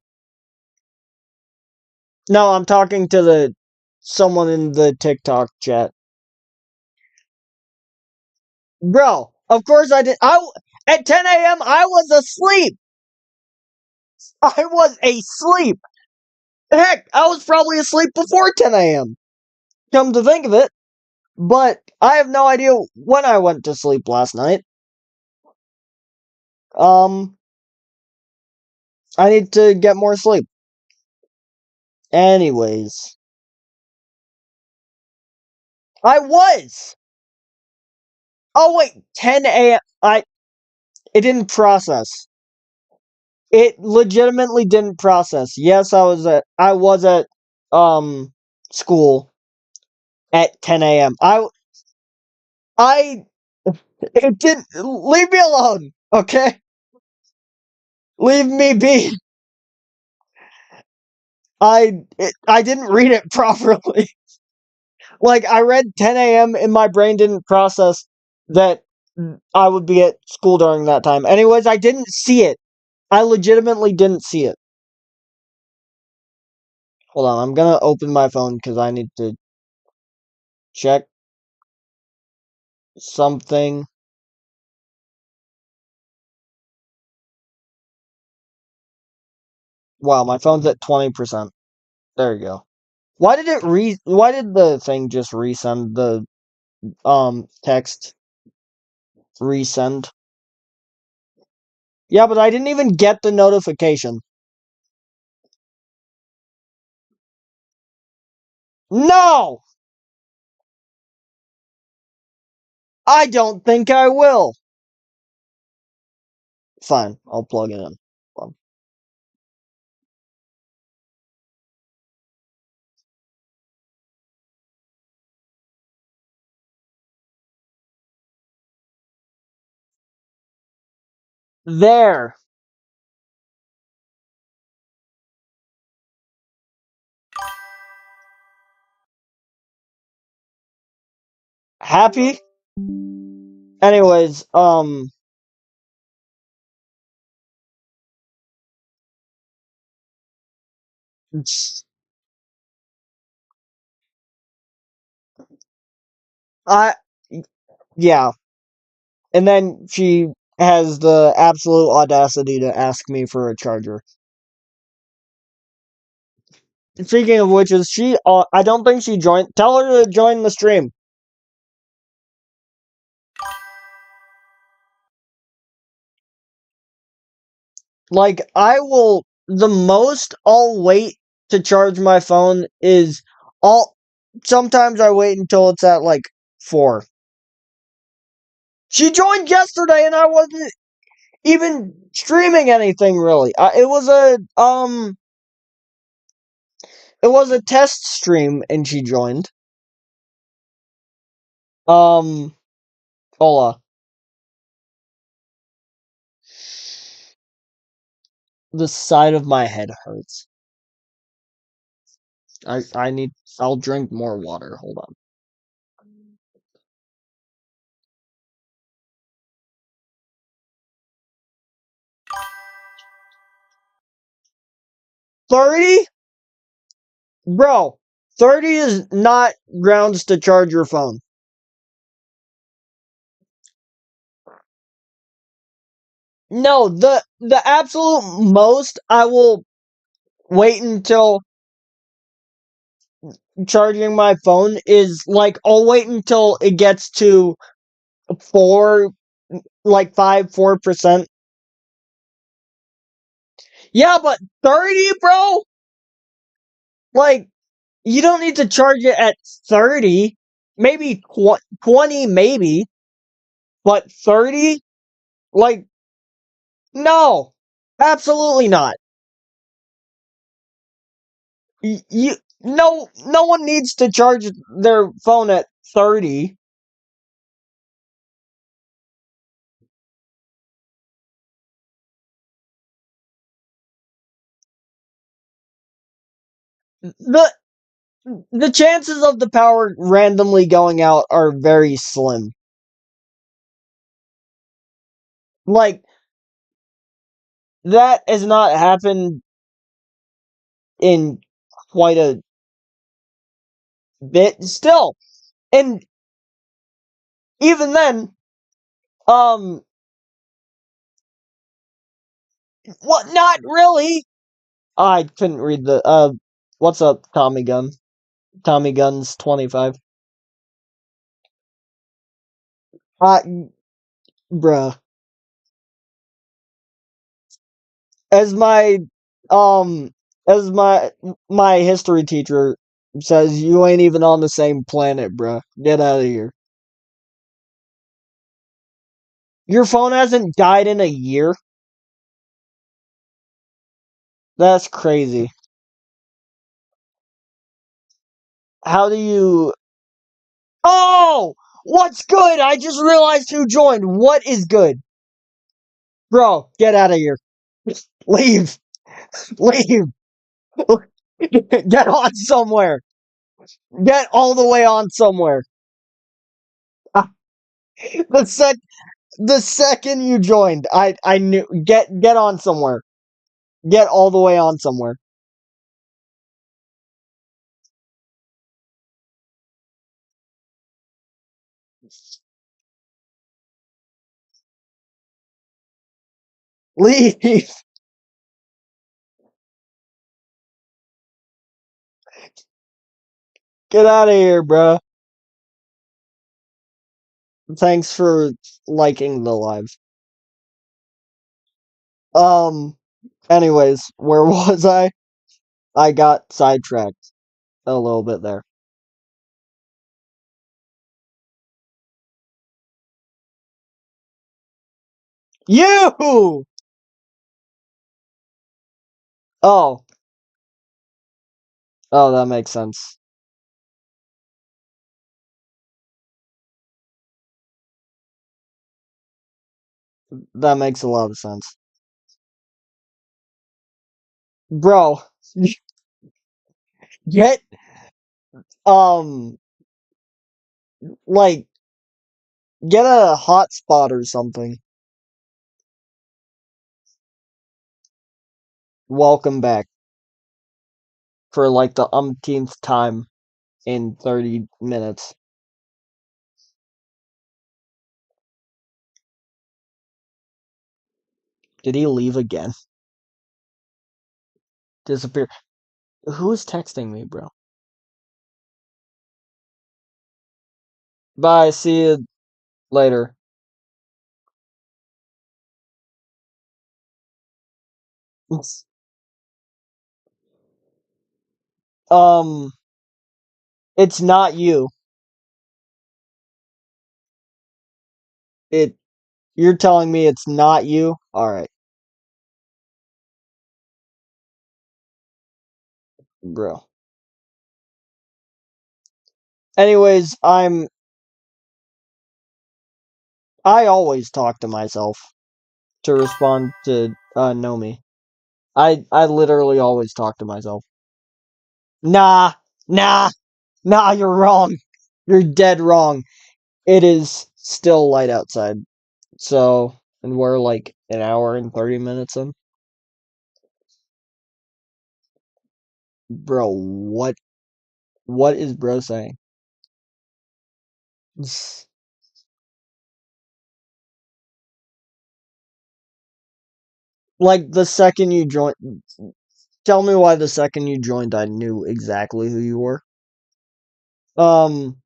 No, I'm talking to the someone in the TikTok chat, bro. Of course I did. At 10 a.m. I was asleep. I was asleep. Heck, I was probably asleep before 10 a.m. Come to think of it, but I have no idea when I went to sleep last night. Um, I need to get more sleep. Anyways, I was. Oh wait, 10 a.m. It didn't process. It legitimately didn't process. Yes, I was at um school at 10 a.m. I it didn't leave me alone, okay? Leave me be. I didn't read it properly. Like I read 10 a.m. and my brain didn't process that I would be at school during that time. Anyways, I didn't see it. I legitimately didn't see it. Hold on, I'm gonna open my phone because I need to check something. Wow, my phone's at 20%. There you go. Why did the thing just resend the text resend? Yeah, but I didn't even get the notification. No! I don't think I will. Fine, I'll plug it in. Fine. There. Happy? Anyways, I, yeah. And then she has the absolute audacity to ask me for a charger. Speaking of which, is she, I don't think she joined, tell her to join the stream. Like, the most I'll wait to charge my phone is, I'll, sometimes I wait until it's at, like, 4. She joined yesterday and I wasn't even streaming anything, really. It was a test stream and she joined. Um, Hola. The side of my head hurts. I'll drink more water. Hold on. 30? Bro, 30 is not grounds to charge your phone. No, the absolute most I will wait until charging my phone is like I'll wait until it gets to 4 like 4%. Yeah, but 30, bro? Like you don't need to charge it at 30. Maybe 20 maybe, but 30? Like no. Absolutely not. You no one needs to charge their phone at 30. The the chances of the power randomly going out are very slim. Like that has not happened in quite a bit still. And even then, um what not really. I couldn't read the what's up, Tommy Gun? Tommy Guns 25. Uh bruh. As my um as my history teacher says, you ain't even on the same planet, bruh. Get out of here. Your phone hasn't died in a year? That's crazy. How do you... Oh! What's good? I just realized who joined. What is good? Bro, get out of here. Leave. Leave. Get on somewhere. Get all the way on somewhere. Ah, The sec the second you joined, I knew get on somewhere. Get all the way on somewhere. Leave. Get out of here, bro. Thanks for liking the live. Um. Anyways, where was I? I got sidetracked a little bit there. You! Oh. Oh, that makes sense. That makes a lot of sense. Bro, get, um, like, get a hotspot or something. Welcome back for like the umpteenth time in 30 minutes. Did he leave again? Disappear. Who's texting me, bro? Bye, see you later. Um, it's not you. It, you're telling me it's not you? Alright, bro. Anyways, I always talk to myself to respond to, Nomi. I literally always talk to myself. Nah, nah, nah, you're wrong. You're dead wrong. It is still light outside. So, and we're like an hour and 30 minutes in. Bro, what is bro saying? Like the second you joined, tell me why the second you joined I knew exactly who you were. Um,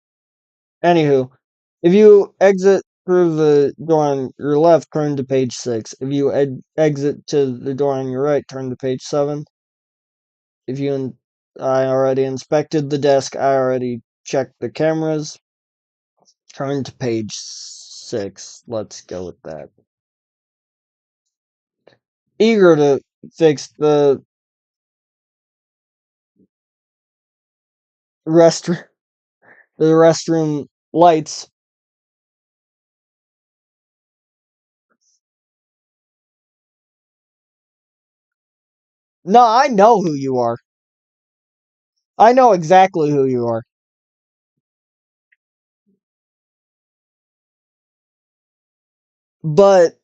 Anywho, if you exit through the door on your left, turn to page 6. If you exit to the door on your right, turn to page 7. If you I already inspected the desk, I already checked the cameras. Turn to page 6. Let's go with that. Eager to fix rest the restroom lights. No, I know who you are. I know exactly who you are. But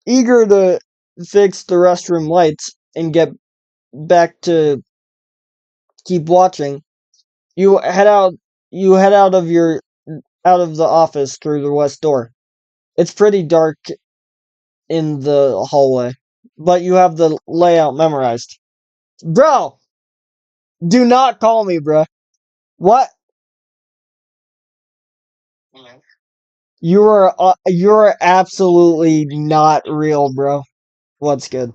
eager to fix the restroom lights and get back to keep watching, you head out out of the office through the west door. It's pretty dark in the hallway, but you have the layout memorized. Bro, do not call me, bro. What? You are absolutely not real, bro. What's good?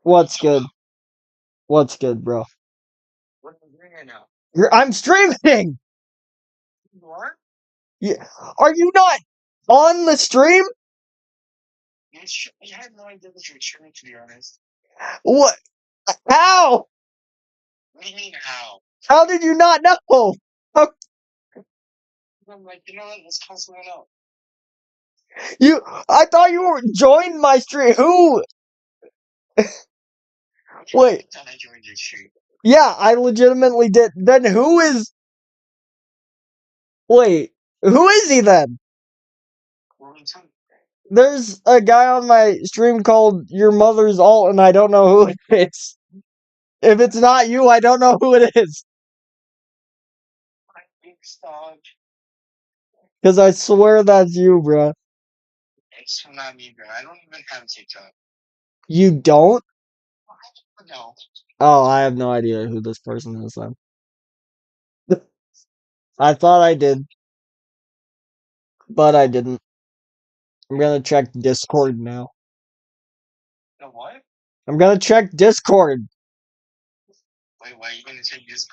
What's good? What's good, bro? I'm streaming. Yeah. Are you not on the stream? What? How? How did you not know? How, you? I thought you were joined my stream. Who? Wait. Yeah, I legitimately did. Then who is? Wait, who is he then? There's a guy on my stream called Your Mother's Alt, and I don't know who it is. If it's not you, I don't know who it is. Because I swear that's you, bruh. You don't? Oh, I have no idea who this person is then. I thought I did. but I didn't. I'm gonna check Discord now. The what? I'm gonna check Discord Wait, why are you gonna check this?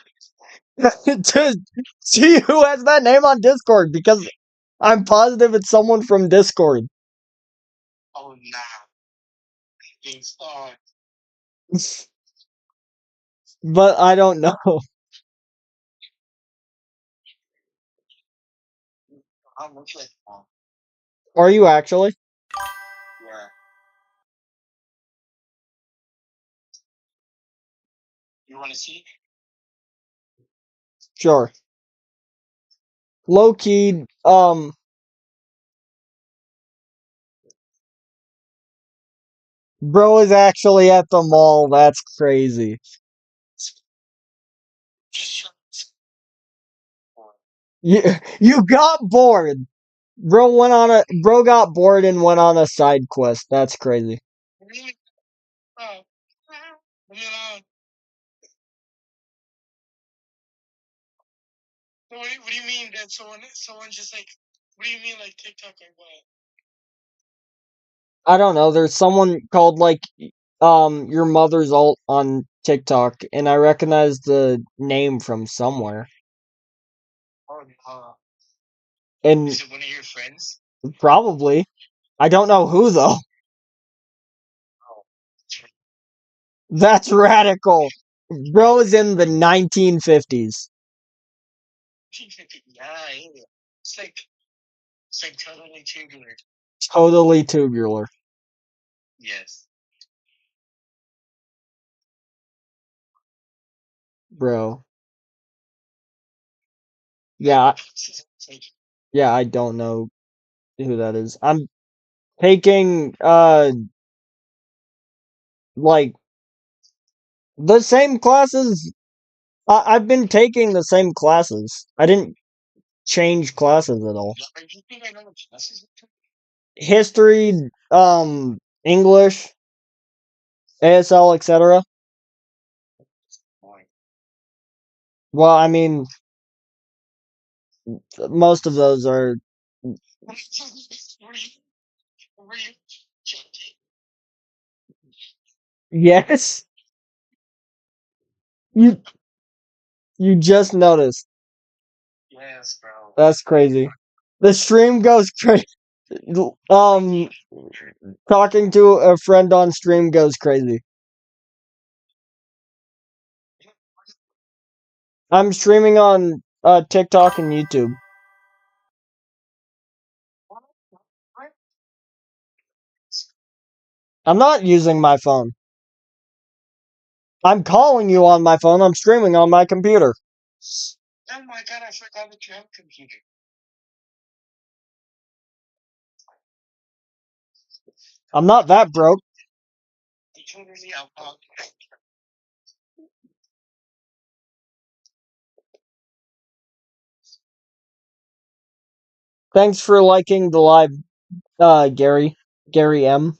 to see who has that name on Discord because I'm positive it's someone from Discord. Oh nah, getting stalked. But I don't know. I'm looking at Are you actually? yeah. You wanna see? Sure. Low key, bro is actually at the mall. That's crazy. You got bored. Bro got bored and went on a side quest. That's crazy. Really? Oh, leave me alone. So what do you mean that someone just like? What do you mean like TikTok or what? I don't know. There's someone called like your mother's alt on TikTok, and I recognize the name from somewhere. Oh no. And Is it one of your friends? probably, I don't know who though. Oh. That's radical. Bro is in the 1950s. Yeah, yeah. It's like it's like totally tubular. Totally tubular, Yes. bro. Yeah, It's like yeah. I don't know who that is. I'm taking like the same classes. I've been taking the same classes. I didn't change classes at all. are you think I know what classes it took? History, English, ASL, etc. Boy. Well, I mean, most of those are Were you were you joking? yes. You you just noticed. Yes, bro. That's crazy. The stream goes crazy. Um, talking to a friend on stream goes crazy. I'm streaming on TikTok and YouTube. I'm not using my phone. I'm calling you on my phone. I'm streaming on my computer. Oh my god, I forgot that you have a computer. I'm not that broke. You can really outbound. Thanks for liking the live, Gary. Gary M.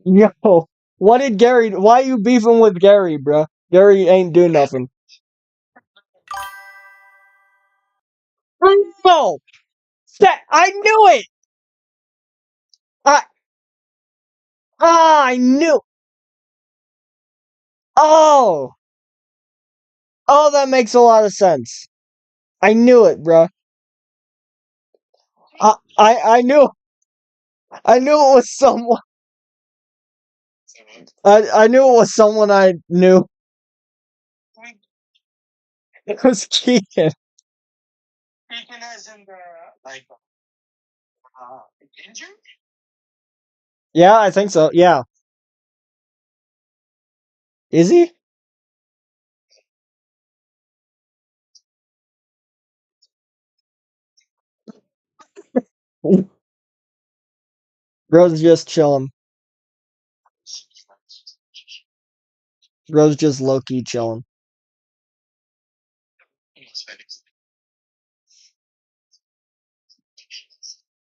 Yo, what did Gary? Why you beefing with Gary, bruh? Gary ain't do nothing. No, I knew it. I I knew. Oh, oh, that makes a lot of sense. I knew it, bruh. I knew. I knew it was someone. I knew it was someone I knew. It was Keegan. Speaking as in the like injured? Yeah, I think so. Yeah, is he? Bro's just chilling. Bro's just low key chilling.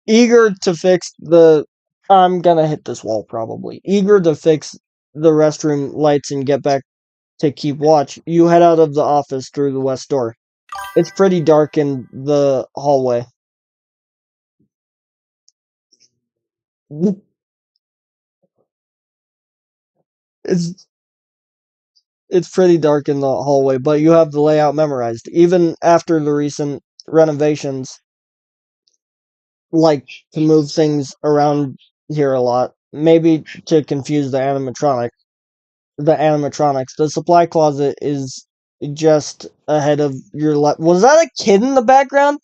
Eager to fix the. I'm gonna hit this wall probably. Eager to fix the restroom lights and get back to keep watch. You head out of the office through the west door. It's pretty dark in the hallway. It's it's pretty dark in the hallway, but you have the layout memorized. Even after the recent renovations, like to move things around here a lot. Maybe to confuse the animatronics. The supply closet is just ahead of your left. Was that a kid in the background?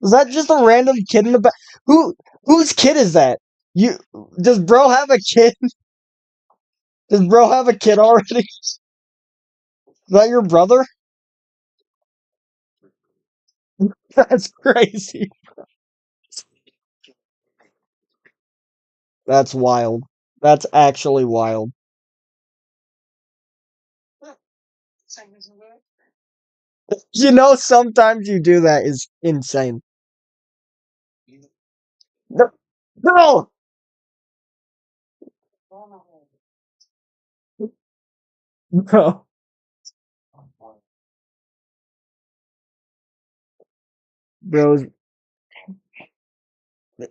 Was that just a random kid in the back? Whose kid is that? You does bro have a kid? Does bro have a kid already? Is that your brother? That's crazy. That's wild. That's actually wild. Sometimes you do that is insane. No, no! Bro, bro,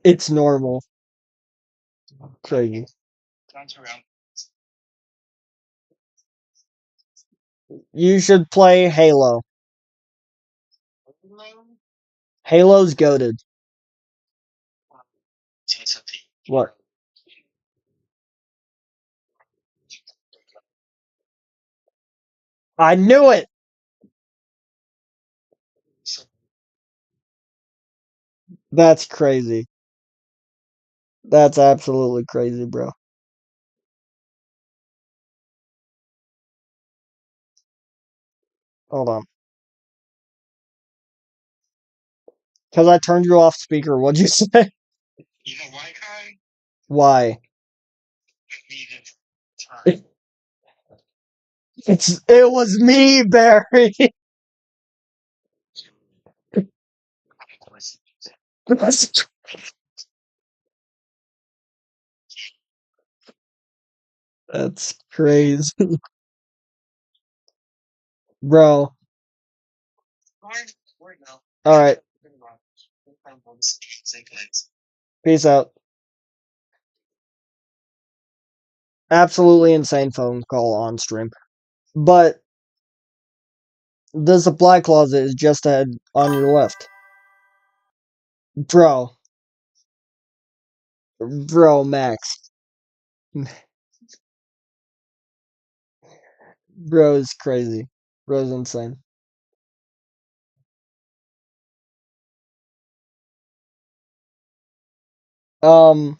it's normal. Crazy. You should play Halo. Halo's goated. What? I knew it! That's crazy. That's absolutely crazy, bro. Hold on. Because I turned you off speaker. What'd you say? You know why, Kai? Why? Me to turn. It, it was me, Barry. That's, that's crazy. Bro. Alright. Peace out. Absolutely insane phone call on stream. But the supply closet is just ahead on your left. Bro. Bro, Max. Bro's crazy. Bro's insane. Um,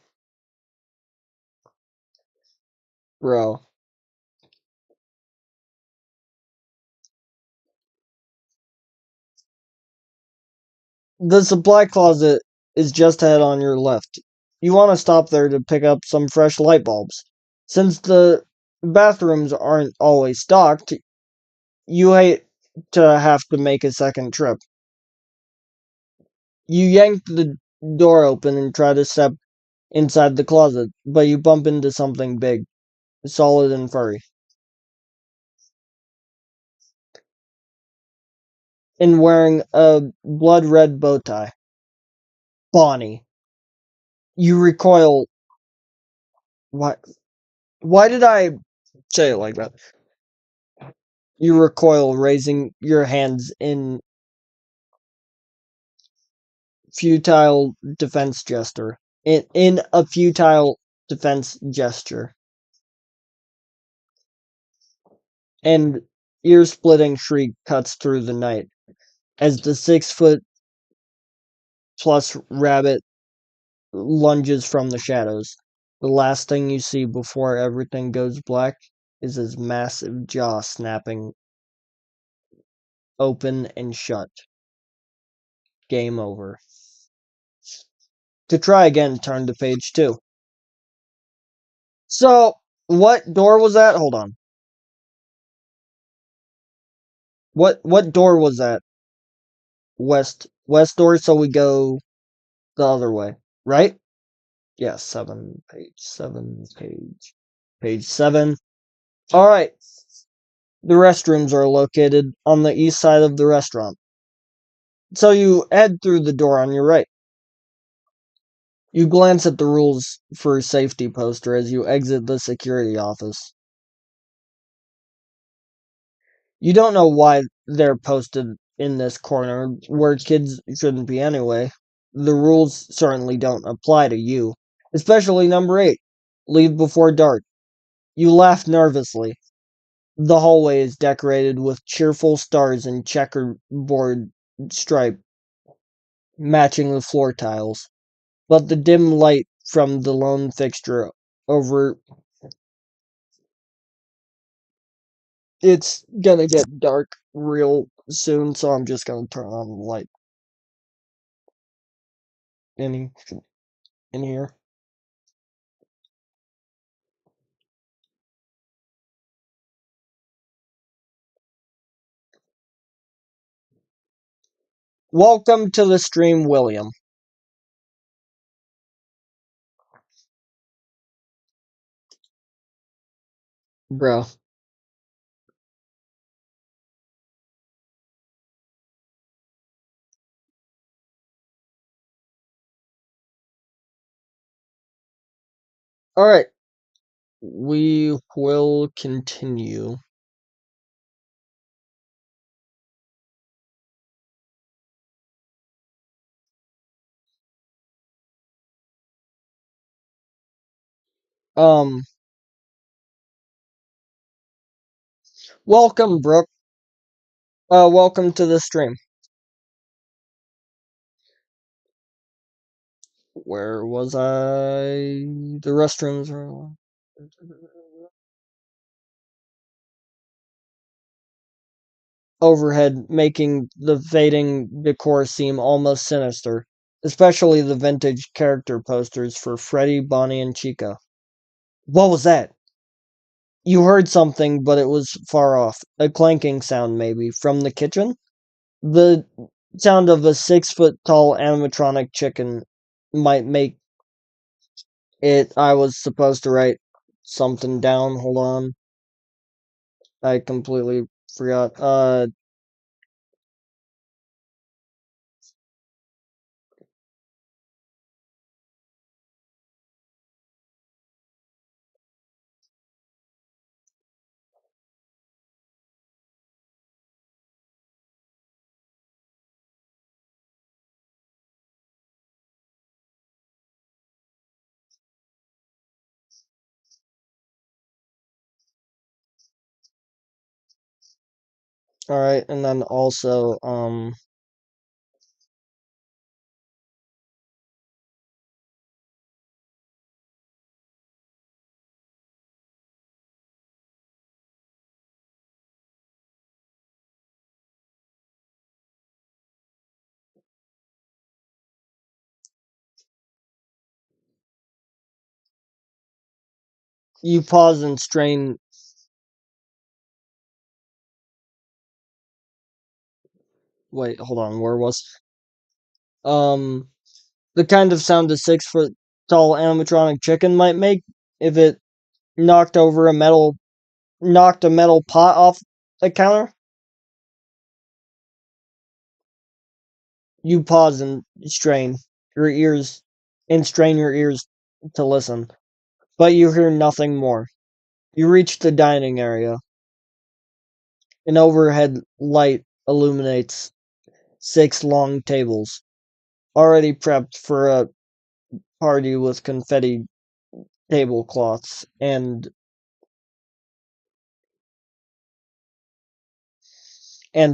bro. The supply closet is just ahead on your left. You want to stop there to pick up some fresh light bulbs. Since the bathrooms aren't always stocked, you hate to have to make a second trip. You yank the door open and try to step inside the closet, but you bump into something big, solid and furry, and wearing a blood red bow tie. Bonnie. You recoil. Why? Why did I say it like that? You recoil, raising your hands in futile defense gesture. In a futile defense gesture. And ear-splitting shriek cuts through the night as the 6 foot plus rabbit lunges from the shadows. The last thing you see before everything goes black is his massive jaw snapping open and shut. Game over. To try again, turn to page 2. So, what door was that? Hold on. What door was that? West door, so we go the other way, right? Yes, 7, page 7, page 7. All right. The restrooms are located on the east side of the restaurant. So you head through the door on your right. You glance at the rules for safety poster as you exit the security office. You don't know why they're posted in this corner where kids shouldn't be anyway. The rules certainly don't apply to you, especially number 8. Leave before dark. You laugh nervously. The hallway is decorated with cheerful stars and checkerboard stripe matching the floor tiles. But the dim light from the lone fixture over it's gonna get dark real soon, so I'm just gonna turn on the light in in here. Welcome to the stream, William. Bro. Alright. We will continue. Um Welcome, Brooke. Welcome to the stream. Where was I? The restrooms are overhead, making the fading decor seem almost sinister, especially the vintage character posters for Freddy, Bonnie, and Chica. What was that? You heard something, but it was far off. A clanking sound, maybe, from the kitchen? The sound of a 6 foot tall animatronic chicken might make it. I was supposed to write something down. Hold on. I completely forgot. Alright, and then also, you pause and strain. Wait, hold on, where was. Um, the kind of sound a 6 foot tall animatronic chicken might make if it knocked over a metal knocked a metal pot off the counter. You pause your ears and strain your ears to listen, but you hear nothing more. You reach the dining area. An overhead light illuminates 6 long tables, already prepped for a party with confetti tablecloths and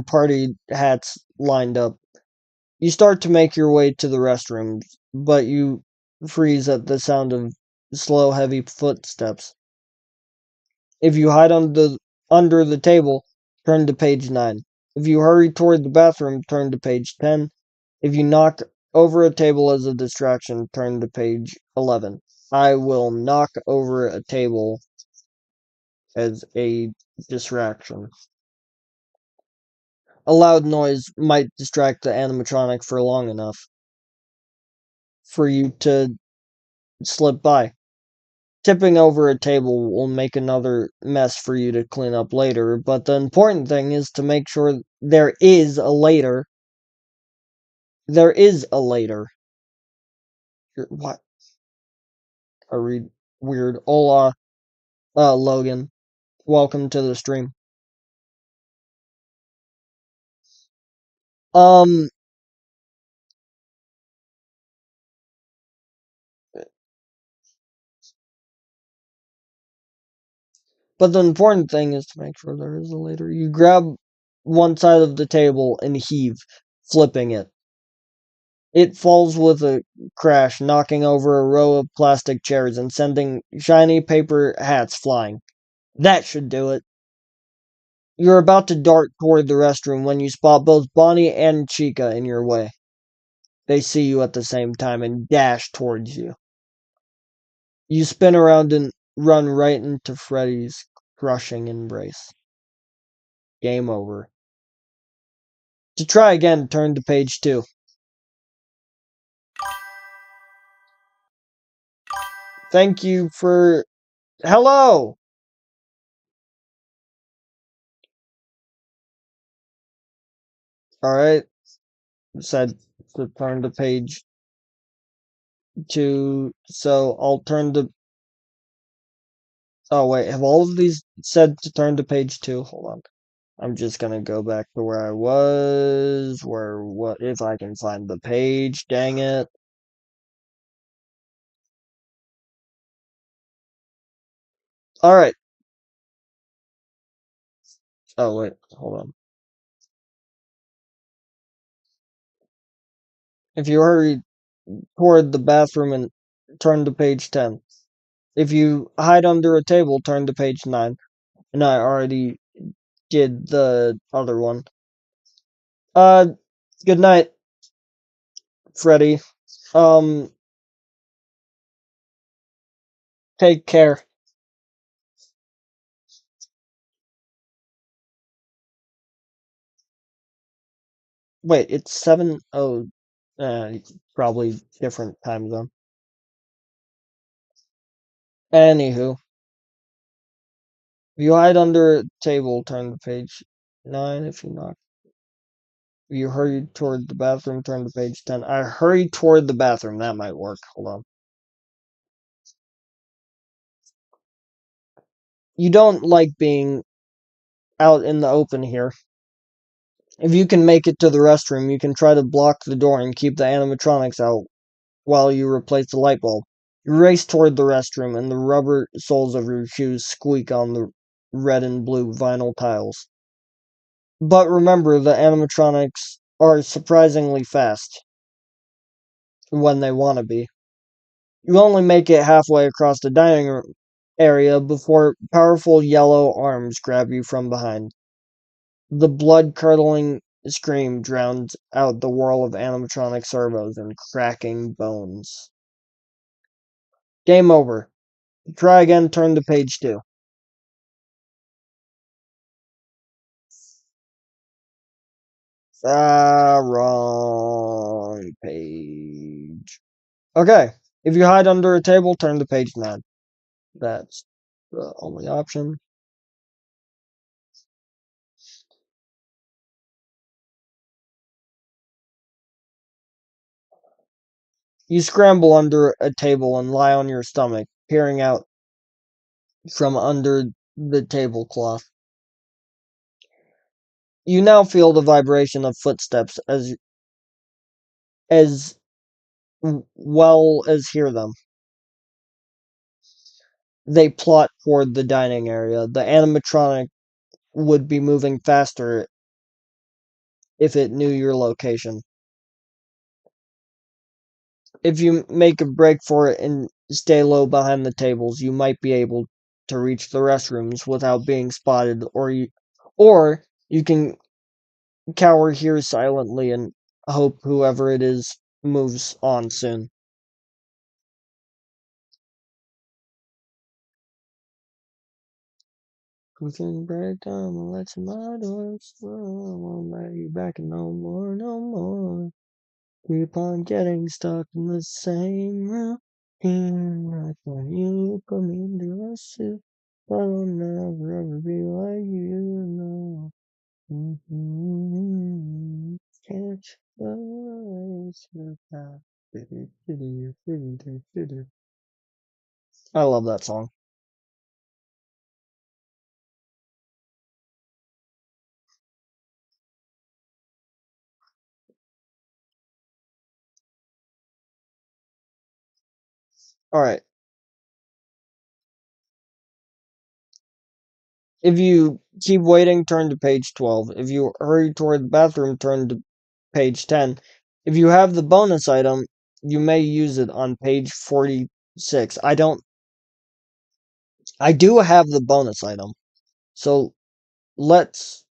party hats lined up. You start to make your way to the restrooms, but you freeze at the sound of slow, heavy footsteps. If you hide under the table, turn to page 9. If you hurry toward the bathroom, turn to page 10. If you knock over a table as a distraction, turn to page 11. I will knock over a table as a distraction. A loud noise might distract the animatronic for long enough for you to slip by. Tipping over a table will make another mess for you to clean up later, but the important thing is to make sure there is a later. There is a later. What? I read weird. Hola, Logan. Welcome to the stream. Um, but the important thing is to make sure there is a later. You grab one side of the table and heave, flipping it. It falls with a crash, knocking over a row of plastic chairs and sending shiny paper hats flying. That should do it. You're about to dart toward the restroom when you spot both Bonnie and Chica in your way. They see you at the same time and dash towards you. You spin around and run right into Freddy's crushing embrace. Game over. To try again, turn to page 2. Thank you for... Hello! Alright. Said to turn to page 2. So I'll turn to... Oh, wait. Have all of these said to turn to page 2? Hold on. I'm just gonna go back to where I was. What if I can find the page? Dang it. Alright. Oh, wait. Hold on. If you hurry toward the bathroom and turn to page 10. If you hide under a table, turn to page 9. And I already did the other one. Uh, good night, Freddy. Um, take care. Wait, it's 7. Oh, probably different time zone. Anywho, if you hide under a table, turn to page 9. If you knock, you hurry toward the bathroom, turn to page 10. I hurry toward the bathroom. That might work. Hold on. You don't like being out in the open here. If you can make it to the restroom, you can try to block the door and keep the animatronics out while you replace the light bulb. You race toward the restroom, and the rubber soles of your shoes squeak on the red and blue vinyl tiles. But remember, the animatronics are surprisingly fast when they want to be. You only make it halfway across the dining room area before powerful yellow arms grab you from behind. The blood-curdling scream drowned out the whirl of animatronic servos and cracking bones. Game over. Try again, turn to page 2. Wrong page. Okay. If you hide under a table, turn to page 9. That's the only option. You scramble under a table and lie on your stomach, peering out from under the tablecloth. You now feel the vibration of footsteps as well as hear them. They plot toward the dining area. The animatronic would be moving faster if it knew your location. If you make a break for it and stay low behind the tables, you might be able to reach the restrooms without being spotted, or you can cower here silently and hope whoever it is moves on soon. Within break time, I'll let my doors slow. I won't let you back no more, no more. Keep on getting stuck in the same room. Here, right when you put me but I'll never ever be like you, no. Catch the survive. I love that song. All right. If you keep waiting, turn to page 12. If you hurry toward the bathroom, turn to page 10. If you have the bonus item, you may use it on page 46. I do have the bonus item. So let's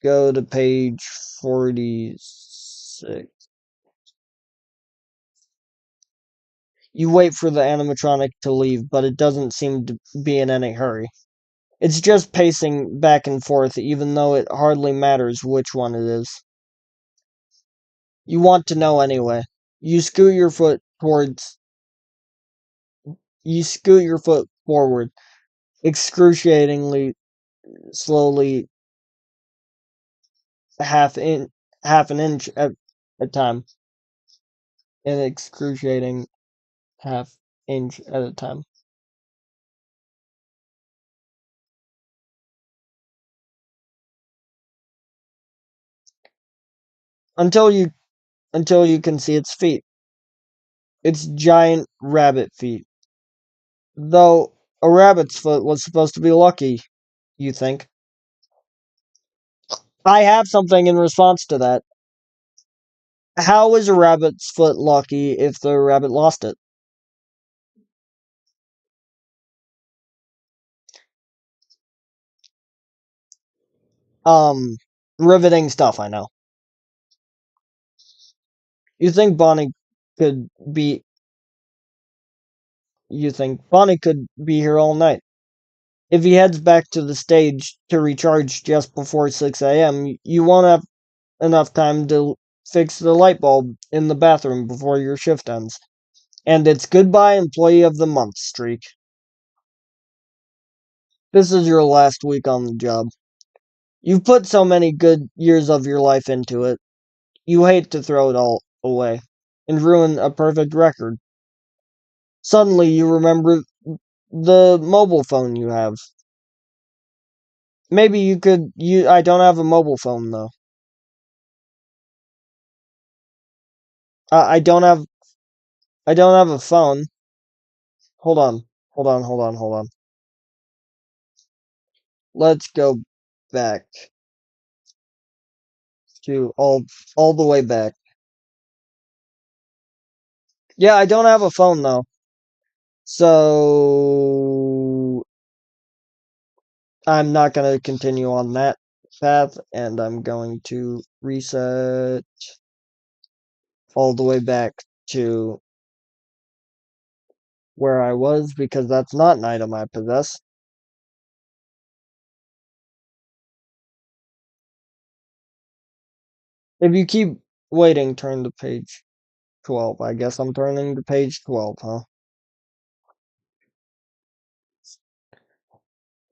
go to page 46. You wait for the animatronic to leave, but it doesn't seem to be in any hurry. It's just pacing back and forth, even though it hardly matters which one it is. You want to know anyway. You scoot your foot towards. You scoot your foot forward, excruciatingly slowly, half in half an inch at a time. An excruciating half inch at a time. Until you can see its feet. Its giant rabbit feet. Though a rabbit's foot was supposed to be lucky, you think. I have something in response to that. How is a rabbit's foot lucky if the rabbit lost it? Um, Riveting stuff, I know. You think Bonnie could be you think Bonnie could be here all night. If he heads back to the stage to recharge just before 6 a.m., you won't have enough time to fix the light bulb in the bathroom before your shift ends. And it's goodbye Employee of the Month streak. This is your last week on the job. You've put so many good years of your life into it. You hate to throw it all away and ruin a perfect record. Suddenly you remember the mobile phone you have. Maybe you could you I don't have a mobile phone though. I I don't have a phone. Hold on. Hold on. Let's go back to all the way back. Yeah, I don't have a phone though. So I'm not going to continue on that path and I'm going to reset all the way back to where I was because that's not an item I possess. If you keep waiting, turn to page 12. I guess I'm turning to page 12, huh?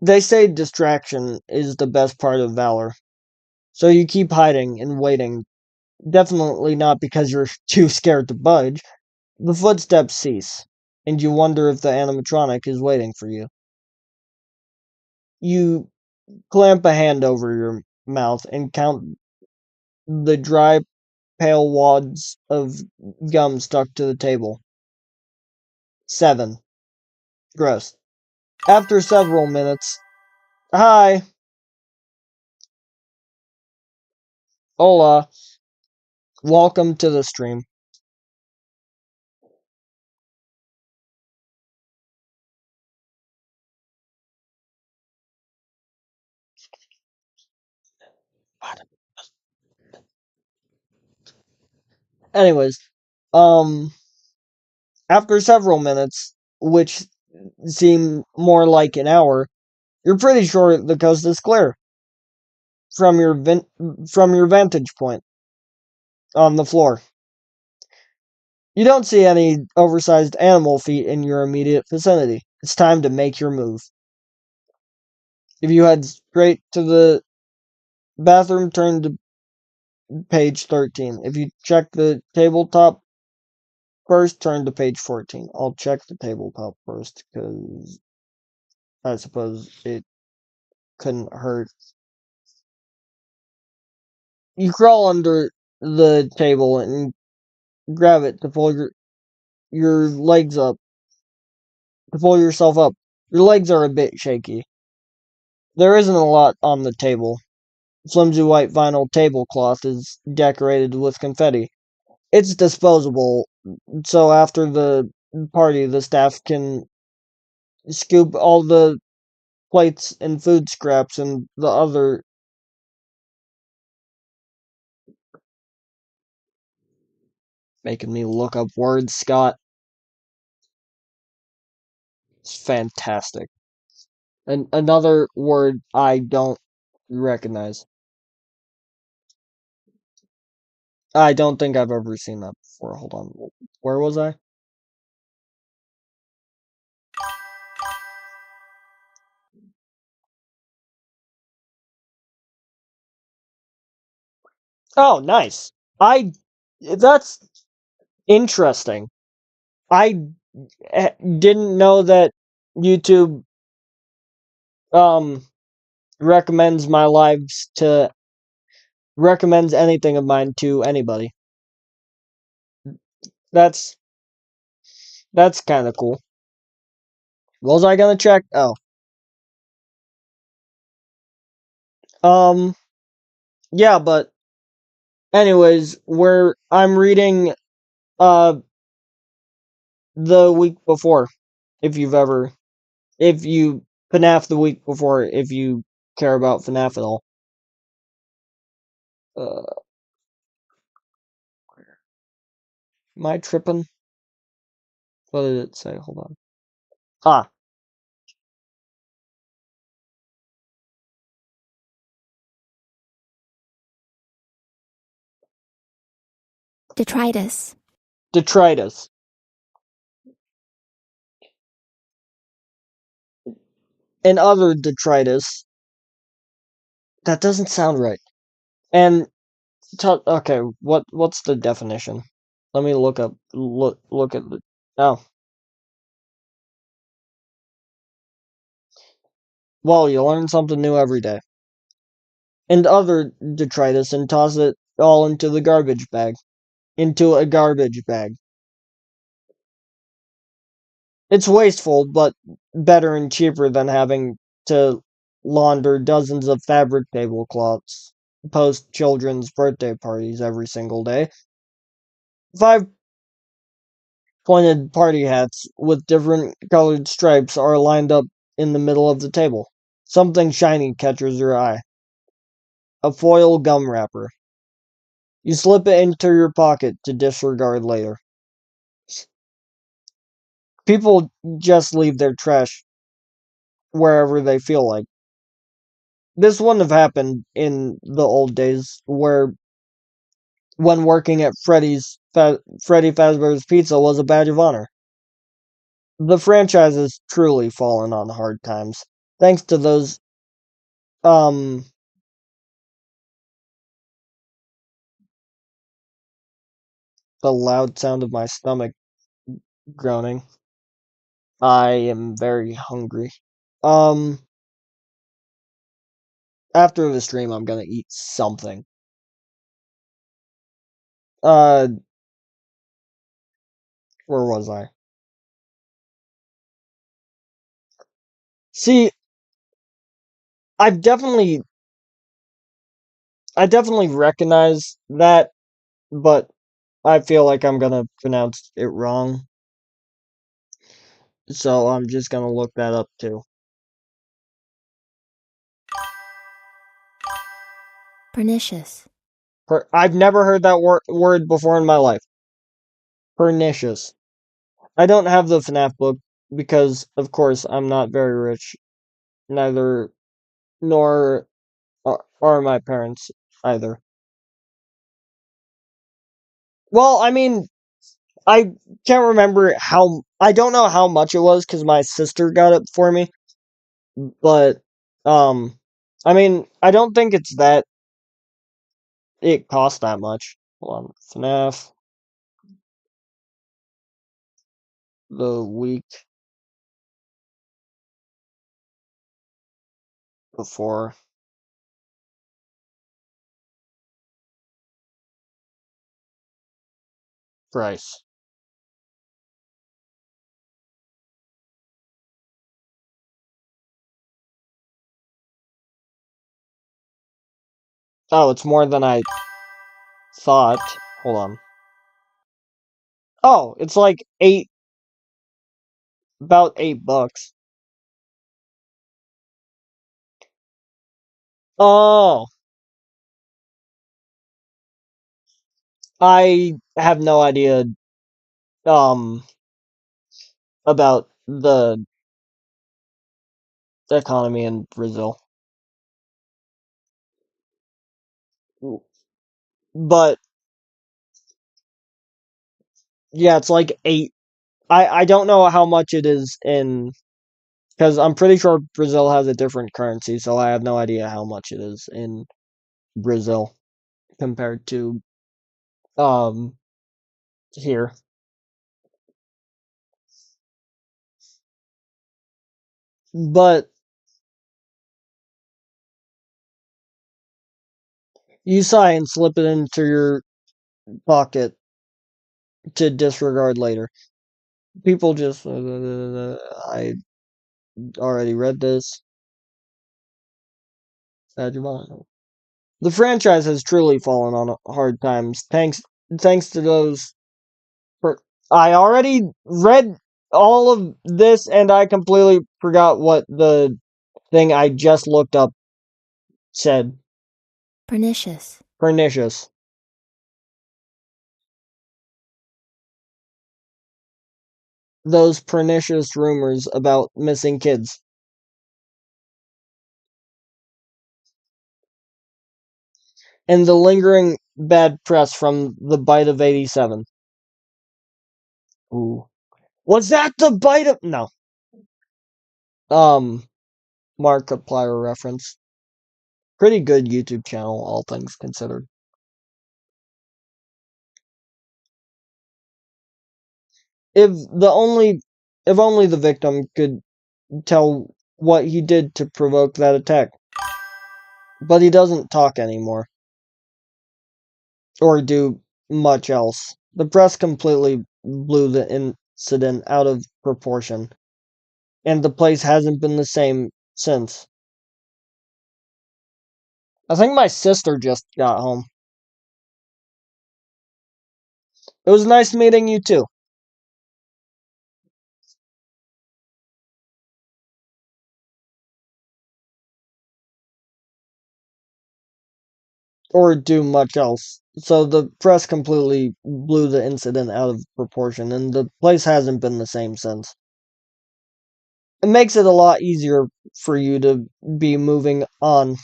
They say distraction is the best part of valor. So you keep hiding and waiting. Definitely not because you're too scared to budge. The footsteps cease, and you wonder if the animatronic is waiting for you. You clamp a hand over your mouth and count the dry, pale wads of gum stuck to the table. 7. Gross. After several minutes, hi, hola, welcome to the stream. Anyways, um, after several minutes, which seem more like an hour, you're pretty sure the coast is clear from from your vantage point on the floor. You don't see any oversized animal feet in your immediate vicinity. It's time to make your move. If you head straight to the bathroom, turn to page 13. If you check the tabletop first, turn to page 14. I'll check the tabletop first, because I suppose it couldn't hurt. You crawl under the table and grab it to pull your legs up, to pull yourself up. Your legs are a bit shaky. There isn't a lot on the table. Flimsy white vinyl tablecloth is decorated with confetti. It's disposable, so after the party, the staff can scoop all the plates and food scraps and the other. Making me look up words, Scott. It's fantastic. And another word I don't recognize. I don't think I've ever seen that before. Hold on. Where was I? Oh, nice. I That's interesting. I didn't know that YouTube um recommends my lives to recommends anything of mine to anybody. That's that's kind of cool. What was I gonna check? Oh, um, yeah, but anyways, where I'm reading uh the week before, if you've ever, if you Fnaf the week before, if you care about Fnaf at all. Uh, am I tripping? What did it say? Hold on. Ah, Detritus. detritus and other detritus. That doesn't sound right. And okay, what's the definition? Let me look at the. Oh, well, you learn something new every day. And other detritus, and toss it all into the garbage bag. Into a garbage bag. It's wasteful, but better and cheaper than having to launder dozens of fabric tablecloths, post children's birthday parties every single day. 5 pointed party hats with different colored stripes are lined up in the middle of the table. Something shiny catches your eye. A foil gum wrapper. You slip it into your pocket to disregard later. People just leave their trash wherever they feel like. This wouldn't have happened in the old days, where when working at Freddy Fazbear's Pizza was a badge of honor. The franchise has truly fallen on hard times, thanks to those um the loud sound of my stomach groaning. I am very hungry. Um After the stream I'm gonna eat something. Uh where was I? See, I've definitely I definitely recognize that, but I feel like I'm gonna pronounce it wrong. So I'm just gonna look that up too. Pernicious. I've never heard that word before in my life. Pernicious. I don't have the FNAF book because, of course, I'm not very rich. Neither, nor are my parents either. Well, I mean, I can't remember how I don't know how much it was because my sister got it for me, but I mean, I don't think it cost that much. Hold on, Fnaf the week before price. Oh, it's more than I thought. Hold on. Oh, it's like about $8. Oh, I have no idea um about the economy in Brazil. But yeah, it's like eight. I don't know how much it is in because I'm pretty sure Brazil has a different currency, so I have no idea how much it is in Brazil compared to um here. But you sigh and slip it into your pocket to disregard later. People just I already read this. The franchise has truly fallen on hard times. Thanks to those. I already read all of this, and I completely forgot what the thing I just looked up said. Pernicious. Pernicious. Those pernicious rumors about missing kids. And the lingering bad press from the bite of 87. Ooh. Was that the bite of. No. Um, Markiplier reference. Pretty good YouTube channel, all things considered. If the only. If only the victim could tell what he did to provoke that attack. But he doesn't talk anymore. Or do much else. The press completely blew the incident out of proportion. And the place hasn't been the same since. I think my sister just got home. It was nice meeting you too. Or do much else. So the press completely blew the incident out of proportion, and the place hasn't been the same since. It makes it a lot easier for you to be moving on.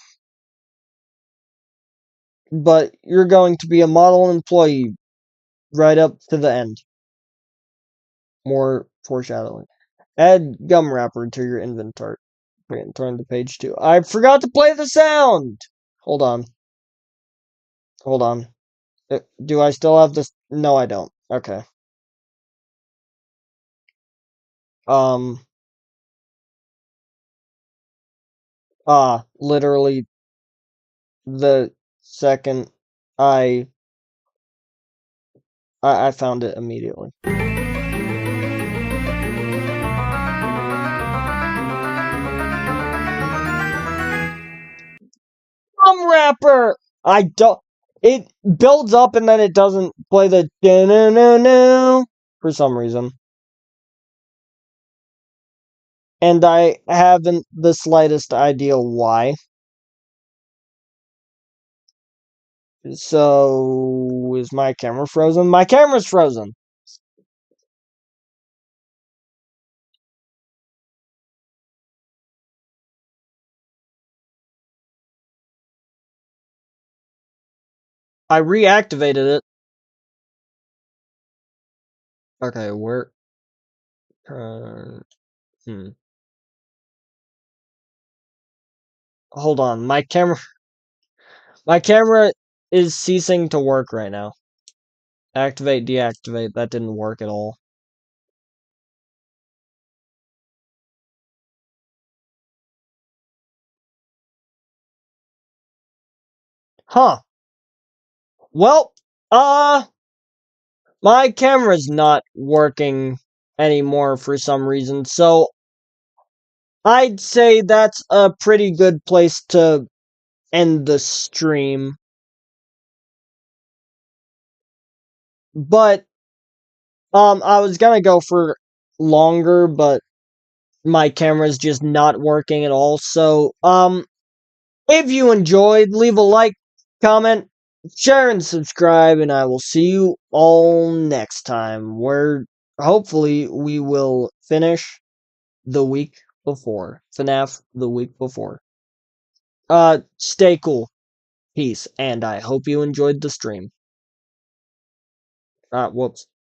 But you're going to be a model employee right up to the end. More foreshadowing. Add gum wrapper to your inventory. And turn to page 2. I forgot to play the sound! Hold on. Hold on. Do I still have this? No, I don't. Okay. Um, literally the second I I found it immediately. Gum wrapper! I don't. It builds up and then it doesn't play the no for some reason. And I haven't the slightest idea why. So, is my camera frozen? My camera's frozen! I reactivated it. Okay, where? Uh, hmm. Hold on, my camera is ceasing to work right now. Activate, deactivate. That didn't work at all. Huh. Well, my camera's not working anymore for some reason, so I'd say that's a pretty good place to end the stream. But I was gonna go for longer, but my camera's just not working at all. So, if you enjoyed, leave a like, comment, share, and subscribe, and I will see you all next time, where hopefully we will finish the week before. FNAF the week before. Stay cool. Peace, and I hope you enjoyed the stream. Whoops.